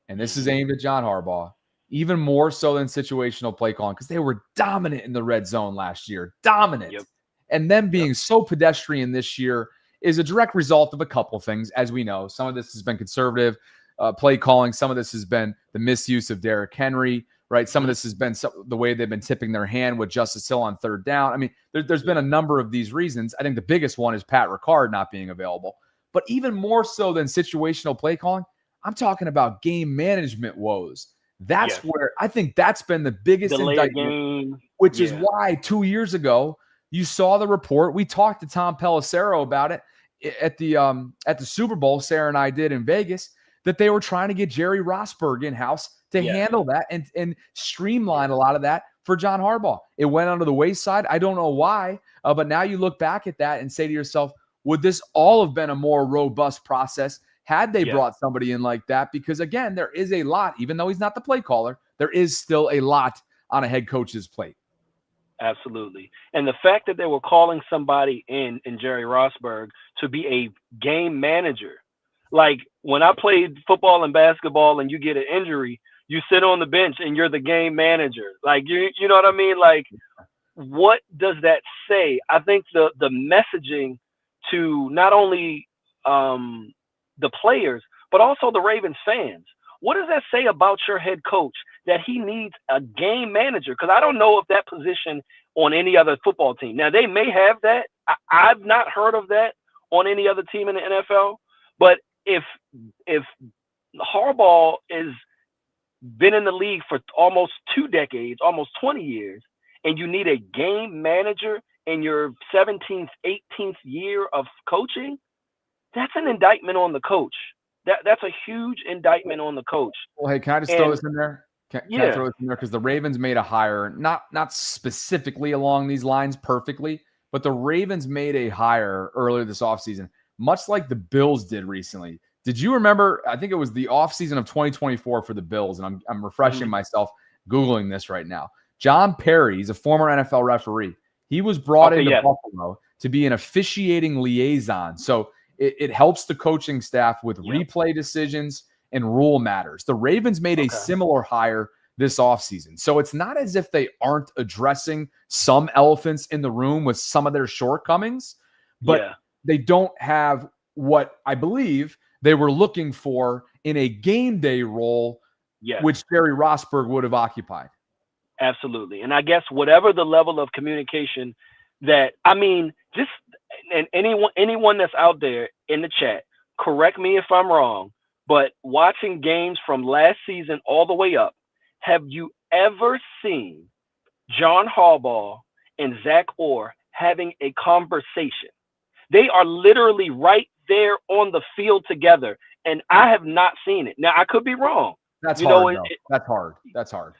and this is aimed at John Harbaugh, even more so than situational play calling, because they were dominant in the red zone last year. Dominant. Yep. And them being so pedestrian this year is a direct result of a couple things, as we know. Some of this has been conservative play calling. Some of this has been the misuse of Derrick Henry, right? Some of this has been the way they've been tipping their hand with Justice Hill on third down. I mean, there's been a number of these reasons. I think the biggest one is Pat Ricard not being available. But even more so than situational play calling, I'm talking about game management woes. That's where I think that's been the biggest indictment, which is why 2 years ago you saw the report. We talked to Tom Pelissero about it at the Super Bowl. Sarah and I did in Vegas, that they were trying to get Jerry Rosburg in-house to handle that and streamline a lot of that for John Harbaugh. It went under the wayside. I don't know why, but now you look back at that and say to yourself, would this all have been a more robust process had they brought somebody in like that? Because, again, there is a lot, even though he's not the play caller, there is still a lot on a head coach's plate. Absolutely. And the fact that they were calling somebody in Jerry Rosburg to be a game manager, like when I played football and basketball and you get an injury, you sit on the bench and you're the game manager. Like, you know what I mean? Like, what does that say? I think the messaging to not only the players, but also the Ravens fans. What does that say about your head coach that he needs a game manager? Because I don't know if that position on any other football team. Now, they may have that. I've not heard of that on any other team in the NFL. But if Harbaugh has been in the league for almost 2 decades, almost 20 years, and you need a game manager in your 17th, 18th year of coaching, that's an indictment on the coach. That's a huge indictment on the coach. Well, hey, can I just throw this in there? Can I throw this in there? Because the Ravens made a hire, not specifically along these lines perfectly, but the Ravens made a hire earlier this offseason, much like the Bills did recently. Did you remember? I think it was the offseason of 2024 for the Bills, and I'm refreshing myself Googling this right now. John Perry, he's a former NFL referee. He was brought into Buffalo to be an officiating liaison. So it helps the coaching staff with replay decisions and rule matters. The Ravens made a similar hire this offseason. So it's not as if they aren't addressing some elephants in the room with some of their shortcomings, but they don't have what I believe they were looking for in a game day role, which Jerry Rosburg would have occupied. Absolutely. And I guess whatever the level of communication that, I mean, just, and anyone that's out there in the chat, correct me if I'm wrong, but watching games from last season all the way up, have you ever seen John Harbaugh and Zach Orr having a conversation? They are literally right there on the field together, and I have not seen it. Now, I could be wrong. That's hard. That's hard. That's hard.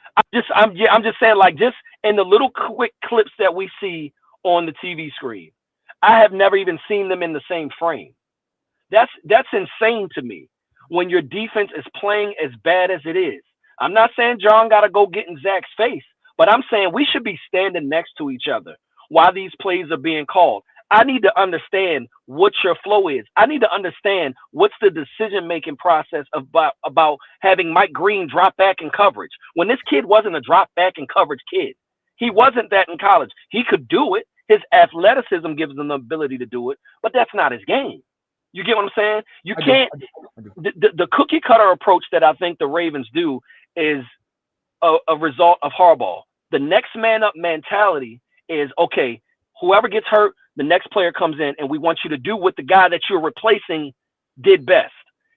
I'm just saying, like, just in the little quick clips that we see on the TV screen, I have never even seen them in the same frame. That's insane to me when your defense is playing as bad as it is. I'm not saying John got to go get in Zach's face, but I'm saying we should be standing next to each other while these plays are being called. I need to understand what your flow is. I need to understand what's the decision-making process about having Mike Green drop back in coverage. When this kid wasn't a drop back in coverage kid, He wasn't that in college. He could do it. His athleticism gives him the ability to do it, but that's not his game. You get what I'm saying? You can't. The cookie cutter approach that I think the Ravens do is a result of Harbaugh. The next man up mentality is, okay, whoever gets hurt, the next player comes in, and we want you to do what the guy that you're replacing did best.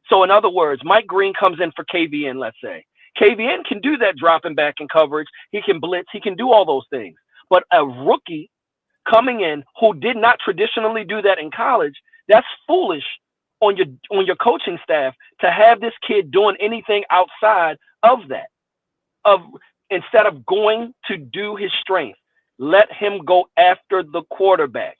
So in other words, Mike Green comes in for KVN, let's say. KVN can do that dropping back in coverage. He can blitz. He can do all those things. But a rookie coming in who did not traditionally do that in college, that's foolish on your coaching staff to have this kid doing anything outside of that. Instead of going to do his strength, let him go after the quarterback.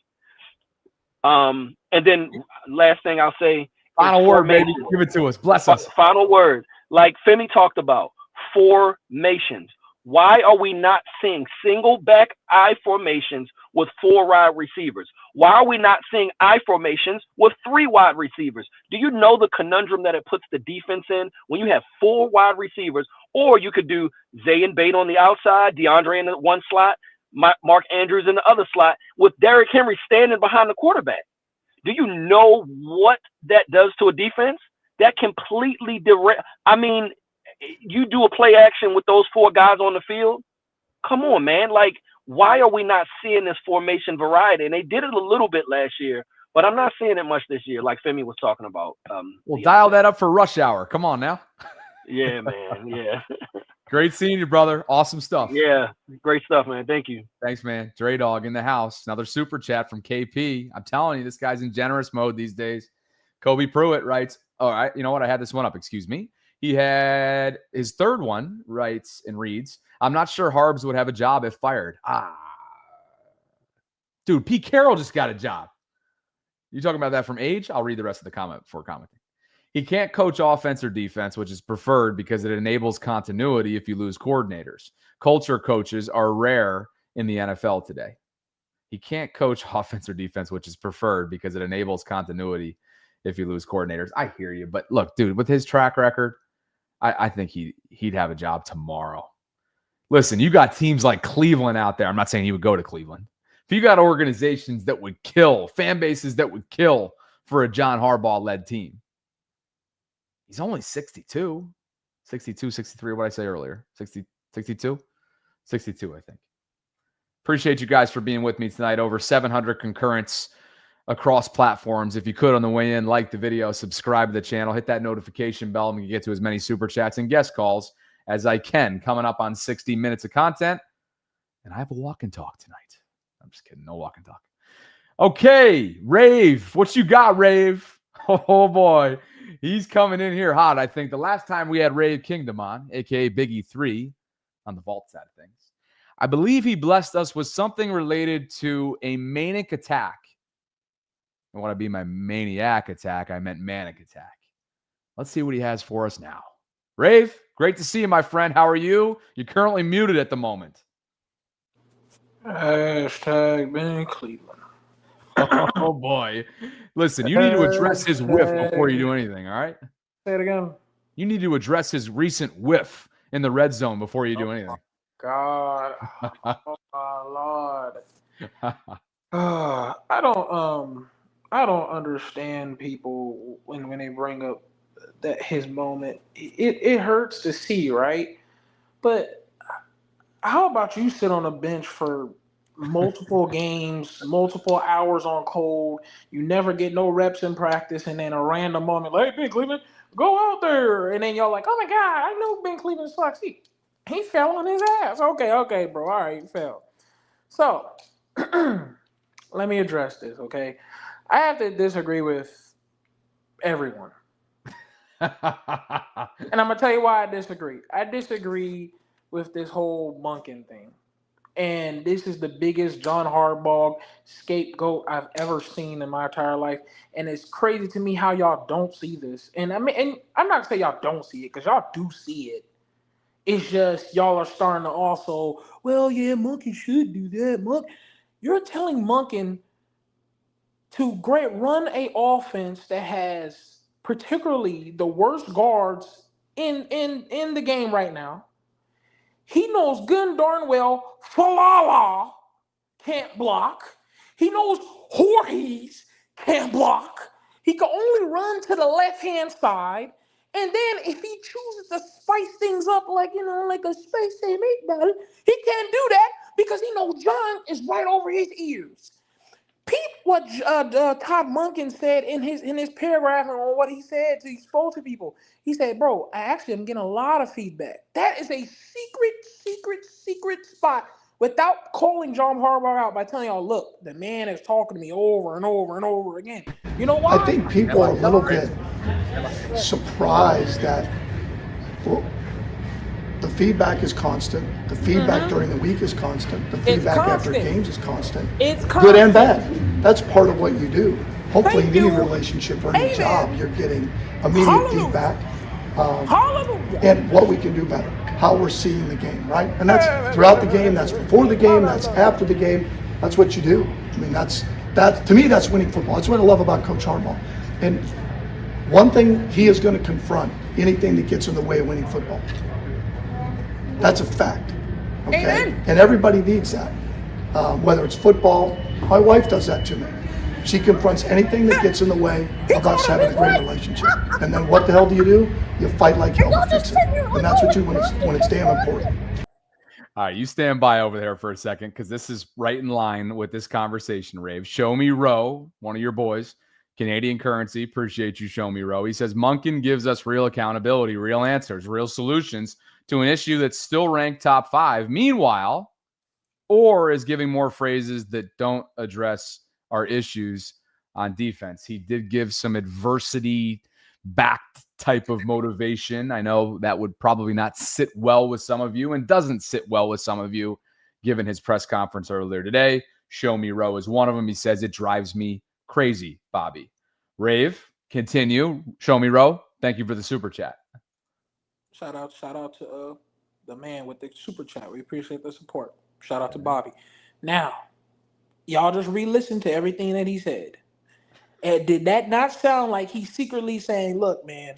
And then last thing I'll say, final word, baby. Give it to us. Bless us. Final word. Like Femi talked about, formations. Why are we not seeing single back I formations with 4 wide receivers? Why are we not seeing I formations with 3 wide receivers? Do you know the conundrum that it puts the defense in when you have 4 wide receivers? Or you could do Zay and Bate on the outside, DeAndre in the one slot, Mark Andrews in the other slot, with Derrick Henry standing behind the quarterback. Do you know what that does to a defense? That completely I mean, you do a play action with those 4 guys on the field. Come on, man. Like, why are we not seeing this formation variety? And they did it a little bit last year, but I'm not seeing it much this year, like Femi was talking about. Well, dial that up for rush hour. Come on now. Yeah, man. Yeah. Great seeing you, brother. Awesome stuff. Yeah. Great stuff, man. Thank you. Thanks, man. Dre Dog in the house. Another super chat from KP. I'm telling you, this guy's in generous mode these days. Kobe Pruitt writes, all right, you know what? I had this one up. Excuse me. He had his third one, writes and reads, I'm not sure Harbs would have a job if fired. Dude, Pete Carroll just got a job. You talking about that from age? I'll read the rest of the comment before commenting. He can't coach offense or defense, which is preferred because it enables continuity if you lose coordinators. Culture coaches are rare in the NFL today. He can't coach offense or defense, which is preferred because it enables continuity if you lose coordinators. I hear you. But look, dude, with his track record, I think he'd have a job tomorrow. Listen, you got teams like Cleveland out there. I'm not saying he would go to Cleveland. If you got organizations that would kill, fan bases that would kill for a John Harbaugh-led team. He's only 62, 63, what did I say earlier? 62, I think. Appreciate you guys for being with me tonight. Over 700 concurrents across platforms. If you could on the way in, like the video, subscribe to the channel, hit that notification bell, and we can get to as many super chats and guest calls as I can. Coming up on 60 minutes of content. And I have a walk and talk tonight. I'm just kidding. No walk and talk. Okay, Rave. What you got, Rave? Oh, boy. He's coming in here hot. I think the last time we had Rave Kingdom on, a.k.a. Biggie 3, on the vault side of things, I believe he blessed us with something related to a manic attack. And when I be my maniac attack, I meant manic attack. Let's see what he has for us now. Rave, great to see you, my friend. How are you? You're currently muted at the moment. Hashtag Ben Cleveland. Oh, boy. Listen, you need to address his whiff before you do anything, all right? Say it again. You need to address his recent whiff in the red zone before you do anything. God. Oh, my Lord. I don't understand people when they bring up that his moment. It hurts to see, right? But how about you sit on a bench for multiple games, multiple hours on cold, you never get no reps in practice, and then a random moment, like, hey, Ben Cleveland, go out there. And then y'all like, oh my God, I know Ben Cleveland sucks. He fell on his ass. Okay, bro. All right, he fell. So let me address this, okay? I have to disagree with everyone. And I'm going to tell you why I disagree. I disagree with this whole Monken thing. And this is the biggest John Harbaugh scapegoat I've ever seen in my entire life. And it's crazy to me how y'all don't see this. And I mean, and I'm not going to say y'all don't see it, because y'all do see it. It's just y'all are starting to also, well, yeah, Monken should do that. You're telling Monken to run a offense that has particularly the worst guards in the game right now. He knows good and darn well Falala can't block. He knows Voorhees can't block. He can only run to the left-hand side. And then if he chooses to spice things up like a space same meatball, he can't do that because he knows John is right over his ears. Peep what Todd Monken said in his paragraph on what he said he spoke to people. He said, bro, I actually am getting a lot of feedback. That is a secret spot without calling John Harbaugh out by telling y'all, look, the man is talking to me over and over and over again. You know why? I think people are a little bit surprised that the feedback is constant. The feedback during the week is constant. The feedback after games is constant. It's constant. Good and bad. That's part of what you do. Hopefully in any relationship or any job, you're getting immediate feedback. And what we can do better. How we're seeing the game, right? And that's throughout the game, that's before the game, that's after the game. That's what you do. I mean, to me, that's winning football. That's what I love about Coach Harbaugh. And one thing, he is going to confront anything that gets in the way of winning football. That's a fact. Okay? Amen. And everybody needs that. Whether it's football, my wife does that to me. She confronts anything that gets in the way of us having a great relationship. And then what the hell do? You fight like hell to fix it. And that's what you do when it's damn important. All right, you stand by over there for a second because this is right in line with this conversation, Rave. Show Me Row, one of your boys, Canadian currency. Appreciate you, Show Me Row. He says, Monken gives us real accountability, real answers, real solutions to an issue that's still ranked top 5. Meanwhile, or is giving more phrases that don't address our issues on defense. He did give some adversity-backed type of motivation. I know that would probably not sit well with some of you and doesn't sit well with some of you, given his press conference earlier today. Show Me Row is one of them. He says, it drives me crazy, Bobby. Rave, continue. Show Me Row, thank you for the super chat. Shout out to the man with the super chat. We appreciate the support. Shout out to Bobby. Now, y'all just re-listen to everything that he said. And did that not sound like he's secretly saying, look, man,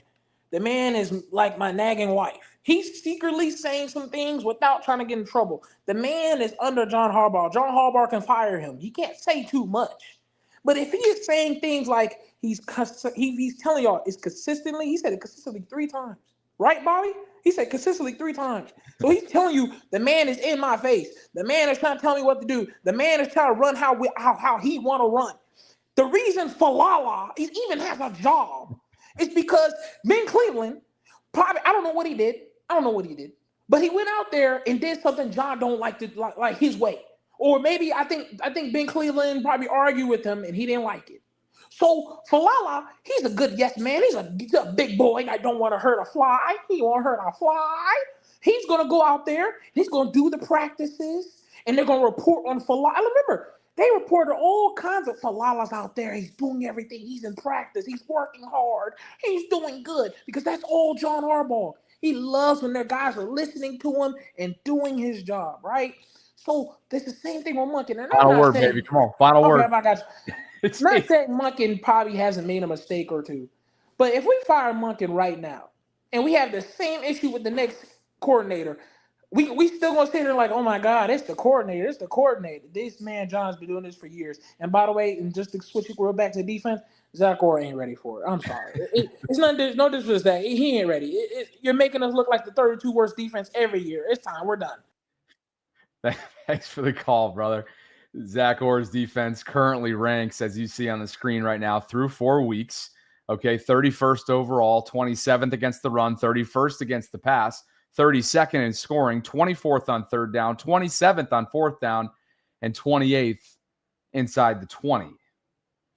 the man is like my nagging wife. He's secretly saying some things without trying to get in trouble. The man is under John Harbaugh. John Harbaugh can fire him. He can't say too much. But if he is saying things like he's telling y'all it's consistently, he said it consistently 3 times. Right, Bobby? He said consistently 3 times. So he's telling you the man is in my face. The man is trying to tell me what to do. The man is trying to run how he want to run. The reason Falala even has a job is because Ben Cleveland probably, I don't know what he did. But he went out there and did something John don't like his way. Or maybe I think Ben Cleveland probably argued with him and he didn't like it. So Falala, he's a good yes man. He's a big boy that don't want to hurt a fly. He won't hurt a fly. He's going to go out there. He's going to do the practices. And they're going to report on Falala. Remember, they reported all kinds of Falalas out there. He's doing everything. He's in practice. He's working hard. He's doing good. Because that's all John Harbaugh. He loves when their guys are listening to him and doing his job, right? So there's the same thing with Monken. And Final word, baby. Come on. Final word. I got you. It's not saying Monken probably hasn't made a mistake or two. But if we fire Monken right now and we have the same issue with the next coordinator, we still going to sit here like, oh, my God, it's the coordinator. It's the coordinator. This man, John's been doing this for years. And by the way, and just to switch it back to defense, Zach Orr ain't ready for it. I'm sorry. It's no disrespect. He ain't ready. You're making us look like the 32 worst defense every year. It's time. We're done. Thanks for the call, brother. Zach Orr's defense currently ranks, as you see on the screen right now, through 4 weeks. Okay, 31st overall, 27th against the run, 31st against the pass, 32nd in scoring, 24th on third down, 27th on fourth down, and 28th inside the 20.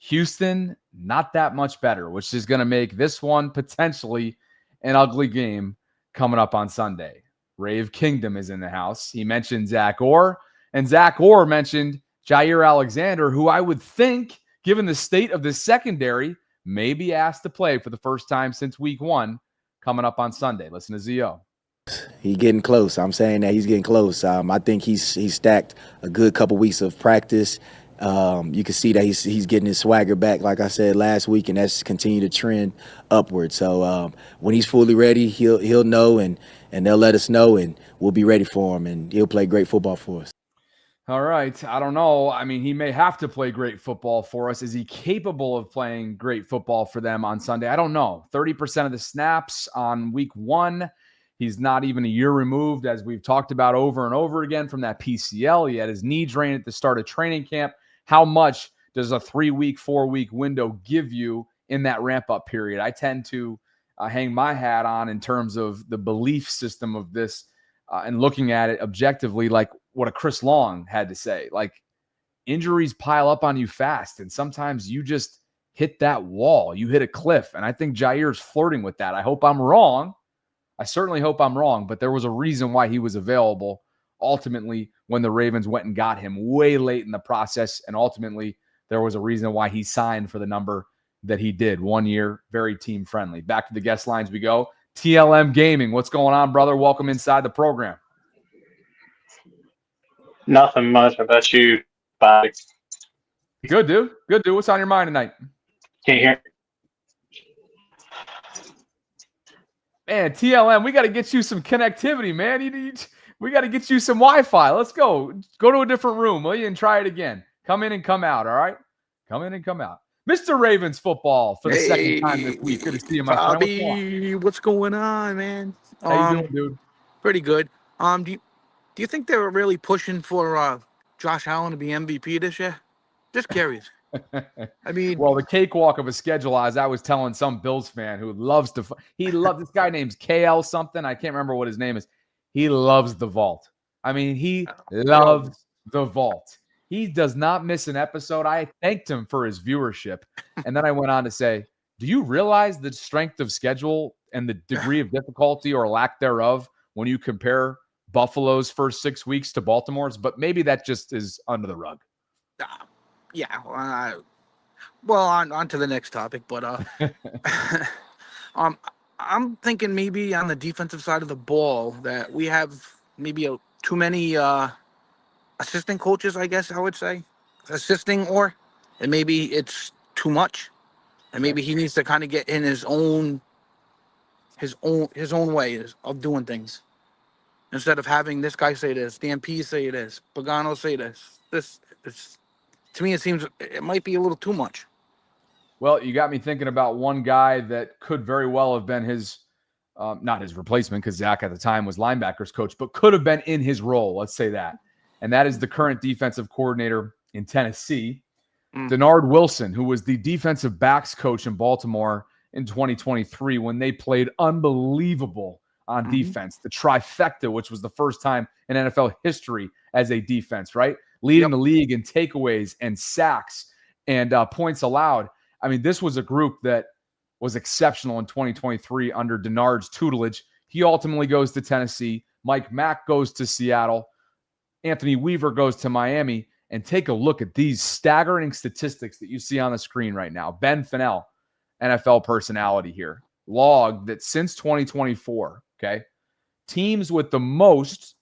Houston, not that much better, which is going to make this one potentially an ugly game coming up on Sunday. Rave Kingdom is in the house. He mentioned Zach Orr, and Zach Orr mentioned Jair Alexander, who I would think, given the state of the secondary, may be asked to play for the first time since week 1 coming up on Sunday. Listen to Zio. He's getting close. I'm saying that he's getting close. I think he's stacked a good couple weeks of practice. You can see that he's getting his swagger back, like I said last week, and that's continued to trend upward. So when he's fully ready, he'll know, and they'll let us know, and we'll be ready for him, and he'll play great football for us. All right. I don't know. I mean, he may have to play great football for us. Is he capable of playing great football for them on Sunday? I don't know. 30% of the snaps on week 1. He's not even a year removed, as we've talked about over and over again, from that PCL. He had his knee drained at the start of training camp. How much does a 3-week, 4-week window give you in that ramp-up period? I tend to hang my hat on in terms of the belief system of this and looking at it objectively, like what a Chris Long had to say. Like, injuries pile up on you fast, and sometimes you just hit that wall. You hit a cliff, and I think Jair's flirting with that. I hope I'm wrong. I certainly hope I'm wrong, but there was a reason why he was available ultimately when the Ravens went and got him way late in the process, and ultimately there was a reason why he signed for the number that he did. 1 year, very team-friendly. Back to the guest lines we go. TLM Gaming, what's going on, brother? Welcome inside the program. Nothing much about you, Bobby. Good, dude. Good, dude. What's on your mind tonight? Can you hear? Man, TLM, we got to get you some connectivity, man. We got to get you some Wi-Fi. Let's go. Go to a different room, will you, and try it again. Come in and come out, all right? Come in and come out. Mr. Ravens football for the second time this week. Good to see you, my friend. Bobby, what's going on, man? How you doing, dude? Pretty good. Do you think they were really pushing for Josh Allen to be MVP this year? Just curious. I mean, well, the cakewalk of a schedule, as I was telling some Bills fan who loves to, he loves this guy named KL something. I can't remember what his name is. He loves the vault. I mean, he loves the vault. He does not miss an episode. I thanked him for his viewership. And then I went on to say, do you realize the strength of schedule and the degree of difficulty or lack thereof when you compare Buffalo's first 6 weeks to Baltimore's? But maybe that just is under the rug. Yeah. Well, on to the next topic. But I'm thinking maybe on the defensive side of the ball that we have maybe too many assistant coaches, I guess I would say, and maybe it's too much, and maybe he needs to kind of get in his own way of doing things, instead of having this guy say this, Dan P say this, Pagano say this. To me, it seems it might be a little too much. Well, you got me thinking about one guy that could very well have been his, not his replacement, because Zach at the time was linebackers coach, but could have been in his role. Let's say that. And that is the current defensive coordinator in Tennessee, Denard Wilson, who was the defensive backs coach in Baltimore in 2023 when they played unbelievable on defense. The trifecta, which was the first time in NFL history as a defense, right? Leading the league in takeaways and sacks and points allowed. I mean, this was a group that was exceptional in 2023 under Denard's tutelage. He ultimately goes to Tennessee. Mike Mack goes to Seattle. Anthony Weaver goes to Miami. And take a look at these staggering statistics that you see on the screen right now. Ben Fennell, NFL personality here, logged that since 2024, okay, teams with the most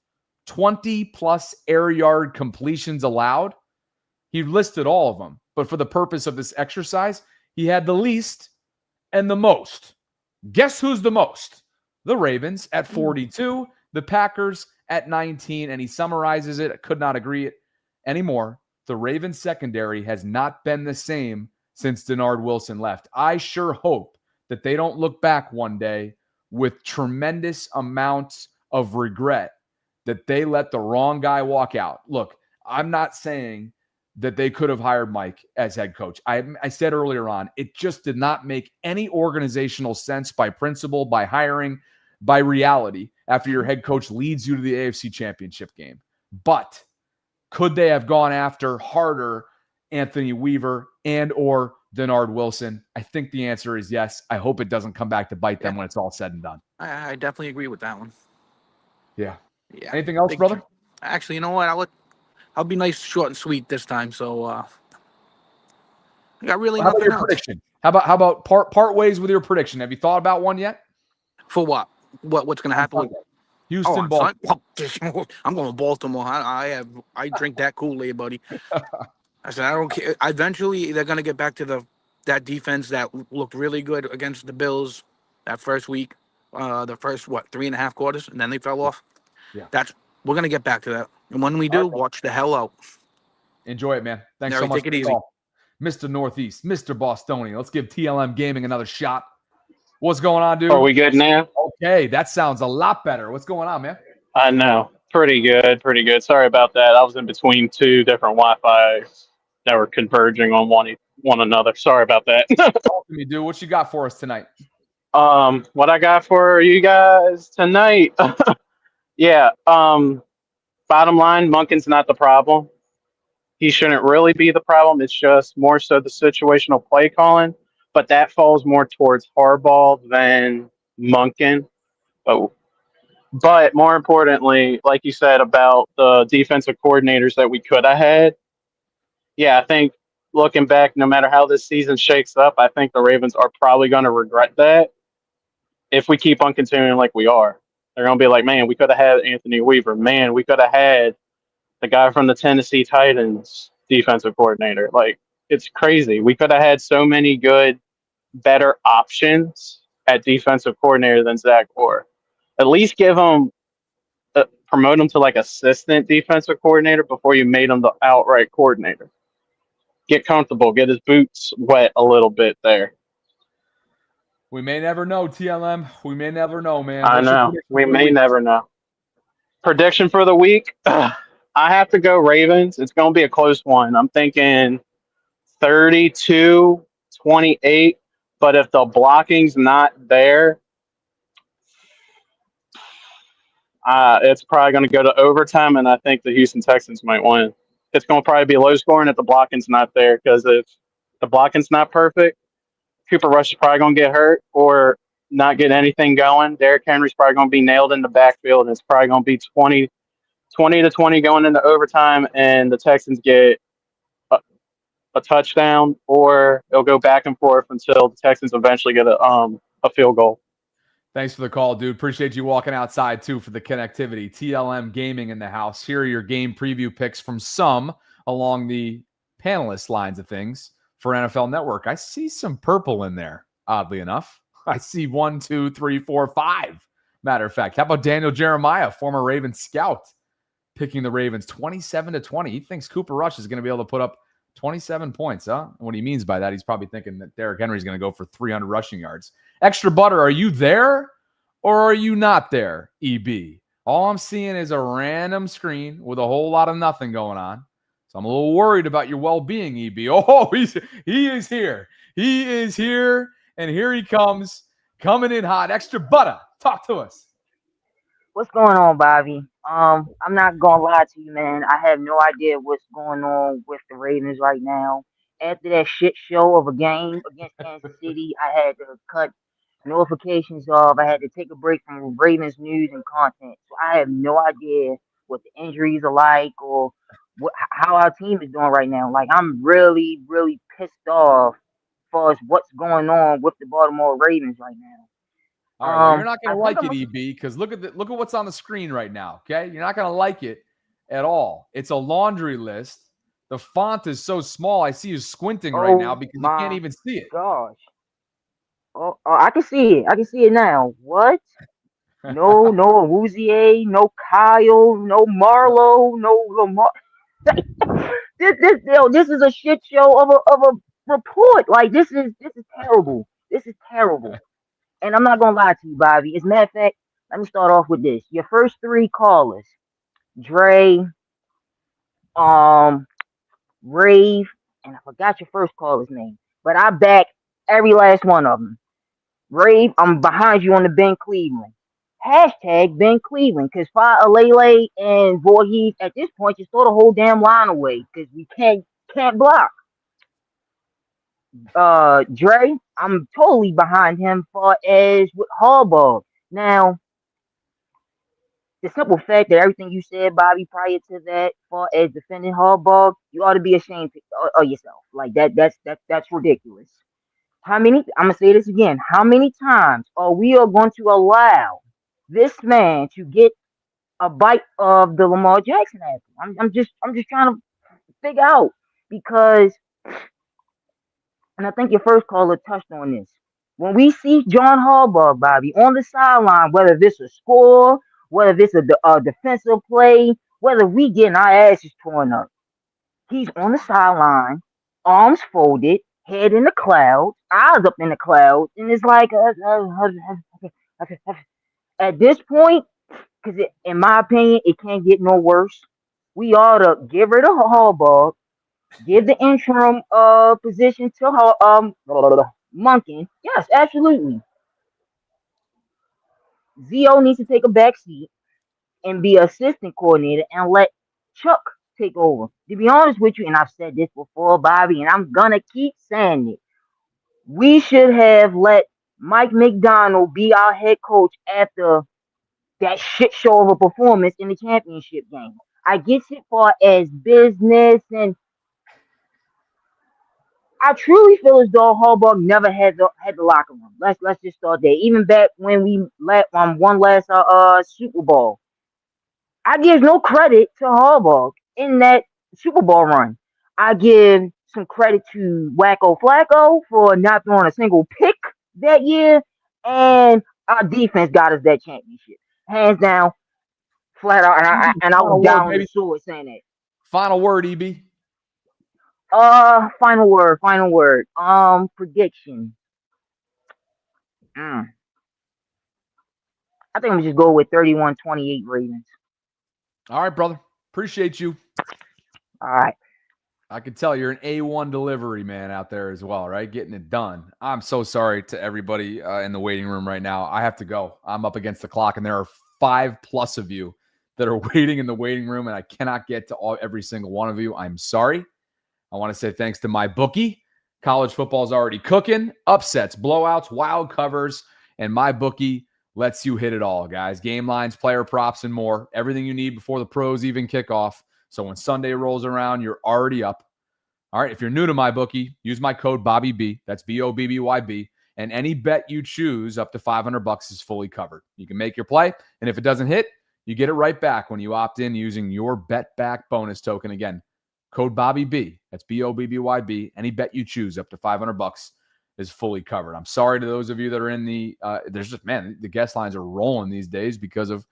20-plus air yard completions allowed, he listed all of them. But for the purpose of this exercise, he had the least and the most. Guess who's the most? The Ravens at 42, the Packers at 19, and he summarizes it. I could not agree anymore. The Ravens secondary has not been the same since Denard Wilson left. I sure hope that they don't look back one day with tremendous amounts of regret that they let the wrong guy walk out. Look, I'm not saying that they could have hired Mike as head coach. I said earlier on, it just did not make any organizational sense by principle, by hiring, by reality after your head coach leads you to the AFC Championship game. But could they have gone after harder Anthony Weaver and or Denard Wilson? I think the answer is yes. I hope it doesn't come back to bite them when it's all said and done. I definitely agree with that one. Yeah. Anything else, brother? Actually, you know what? I'll be nice, short, and sweet this time. So I got really nothing your else. Prediction? How about part ways with your prediction? Have you thought about one yet? For what? What's going to happen with Houston, Baltimore? I'm going to Baltimore. I drink that Kool-Aid, buddy. I said I don't care. Eventually, they're gonna get back to that defense that looked really good against the Bills that first week, the first 3.5 quarters, and then they fell off. Yeah. We're gonna get back to that, and when we All do, right, bro. watch the hell out. Enjoy it, man. Thanks so Larry, much take for it the easy. call. Mr. Northeast, Mr. Bostonian. Let's give TLM Gaming another shot. What's going on, dude? Are we good now? Okay, that sounds a lot better. What's going on, man? I know. Pretty good, pretty good. Sorry about that. I was in between two different Wi-Fi that were converging on one another. Sorry about that. Talk to me, dude. What you got for us tonight? What I got for you guys tonight? Yeah. Bottom line, Monken's not the problem. He shouldn't really be the problem. It's just more so the situational play calling, but that falls more towards Harbaugh than Monken. But more importantly, like you said about the defensive coordinators that we could have had, yeah, I think looking back, no matter how this season shakes up, I think the Ravens are probably going to regret that if we keep on continuing like we are. They're going to be like, man, we could have had Anthony Weaver. Man, we could have had the guy from the Tennessee Titans defensive coordinator. Like, it's crazy. We could have had so many good, better options at defensive coordinator than Zach Orr. At least give him promote him to like assistant defensive coordinator before you made him the outright coordinator. Get comfortable, get his boots wet a little bit there. We may never know, TLM. We may never know, man. I know. We may never know. Prediction for the week? I have to go Ravens. It's going to be a close one. I'm thinking 32-28. But if the blocking's not there, it's probably going to go to overtime, and I think the Houston Texans might win. It's going to probably be low scoring if the blocking's not there, because if the blocking's not perfect, Cooper Rush is probably going to get hurt or not get anything going. Derrick Henry's probably going to be nailed in the backfield, and it's probably going to be 20-20 going into overtime, and the Texans get a touchdown, or it'll go back and forth until the Texans eventually get a field goal. Thanks for the call, dude. Appreciate you walking outside, too, for the connectivity. TLM Gaming in the house. Here are your game preview picks from some along the panelist lines of things for NFL Network. I see some purple in there, oddly enough. I see 1, 2, 3, 4, 5. Matter of fact, how about Daniel Jeremiah, former Ravens scout, picking the Ravens 27-20. He thinks Cooper Rush is going to be able to put up 27 points, huh? What he means by that, he's probably thinking that Derrick Henry is going to go for 300 rushing yards. Extra Butter, are you there or are you not there, EB? All I'm seeing is a random screen with a whole lot of nothing going on. So I'm a little worried about your well-being, EB. Oh, he is here. He is here, and here he comes, coming in hot. Extra Butter, talk to us. What's going on, Bobby? I'm not gonna lie to you, man. I have no idea what's going on with the Ravens right now. After that shit show of a game against Kansas City, I had to cut notifications off. I had to take a break from Ravens news and content. So I have no idea what the injuries are like or how our team is doing right now. Like, I'm really, really pissed off as far as what's going on with the Baltimore Ravens right now. All right, well, you're not I going to think like it, EB, because look at what's on the screen right now, okay? You're not going to like it at all. It's a laundry list. The font is so small, I see you squinting right now because you can't even see it. Gosh. Oh, I can see it. I can see it now. What? No Awuzie, no Kyle, no Marlo, no Lamar. This is a shit show of a report. Like, this is terrible. This is terrible. And I'm not gonna lie to you, Bobby. As a matter of fact, let me start off with this. Your first three callers, Dre, Rave, and I forgot your first caller's name, but I back every last one of them. Rave, I'm behind you on the Ben Cleveland. Hashtag Ben Cleveland, because Alele and Voorhees at this point just throw the whole damn line away because we can't block. Dre, I'm totally behind him far as with Harbaugh. Now, the simple fact that everything you said, Bobby, prior to that, far as defending Harbaugh, you ought to be ashamed of yourself. Like that's ridiculous. How many? I'm gonna say this again. How many times are we going to allow this man to get a bite of the Lamar Jackson apple? I'm just trying to figure out. because, and I think your first caller touched on this. When we see John Harbaugh, Bobby, on the sideline, whether this a score, whether this a defensive play, whether we getting our asses torn up, he's on the sideline, arms folded, head in the clouds, eyes up in the clouds, and it's like, at this point, because in my opinion, it can't get no worse. We ought to get rid of Harbaugh, give the interim position to Monken. Yes, absolutely. Zio needs to take a back seat and be assistant coordinator and let Chuck take over. To be honest with you, and I've said this before, Bobby, and I'm gonna keep saying it. We should have let Mike McDonald be our head coach after that shit show of a performance in the championship game. I get it far as business, and I truly feel as though Harbaugh never had the locker room. Let's just start there. Even back when we won last Super Bowl, I give no credit to Harbaugh in that Super Bowl run. I give some credit to Wacko Flacco for not throwing a single pick that year, and our defense got us that championship, hands down, flat out. And I was Final down word, on the baby. sword saying that. Final word, EB. Final word. Prediction. I think I'm gonna just go with 31-28 Ravens. All right, brother. Appreciate you. All right. I can tell you're an A1 delivery man out there as well, right? Getting it done. I'm so sorry to everybody in the waiting room right now. I have to go. I'm up against the clock, and there are 5+ of you that are waiting in the waiting room, and I cannot get to every single one of you. I'm sorry. I want to say thanks to my bookie. College football is already cooking. Upsets, blowouts, wild covers, and my bookie lets you hit it all, guys. Game lines, player props, and more. Everything you need before the pros even kick off. So when Sunday rolls around, you're already up. All right, if you're new to my bookie, use my code BobbyB. That's BOBBYB. And any bet you choose up to $500 is fully covered. You can make your play, and if it doesn't hit, you get it right back when you opt in using your bet back bonus token. Again, code BobbyB. That's BOBBYB. Any bet you choose up to $500 is fully covered. I'm sorry to those of you that are in the there's just, man, the guest lines are rolling these days because of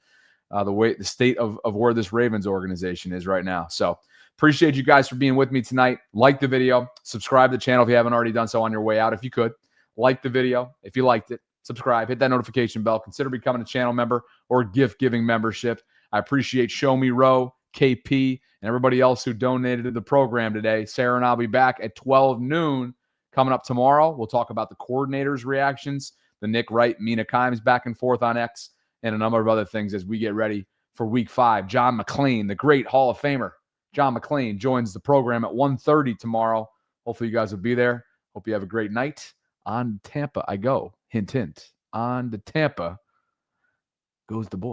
the state of where this Ravens organization is right now. So appreciate you guys for being with me tonight. Like the video, subscribe to the channel if you haven't already done so on your way out. If you could, like the video if you liked it, subscribe, hit that notification bell, consider becoming a channel member or gift giving membership. I appreciate Show Me Row, KP, and everybody else who donated to the program today. Sarah and I'll be back at 12 noon coming up tomorrow. We'll talk about the coordinators' reactions, the Nick Wright, Mina Kimes back and forth on X, and a number of other things as we get ready for Week 5. John McClain, the great Hall of Famer, John McClain, joins the program at 1:30 tomorrow. Hopefully you guys will be there. Hope you have a great night. On Tampa I go. Hint, hint. On to Tampa goes the boy.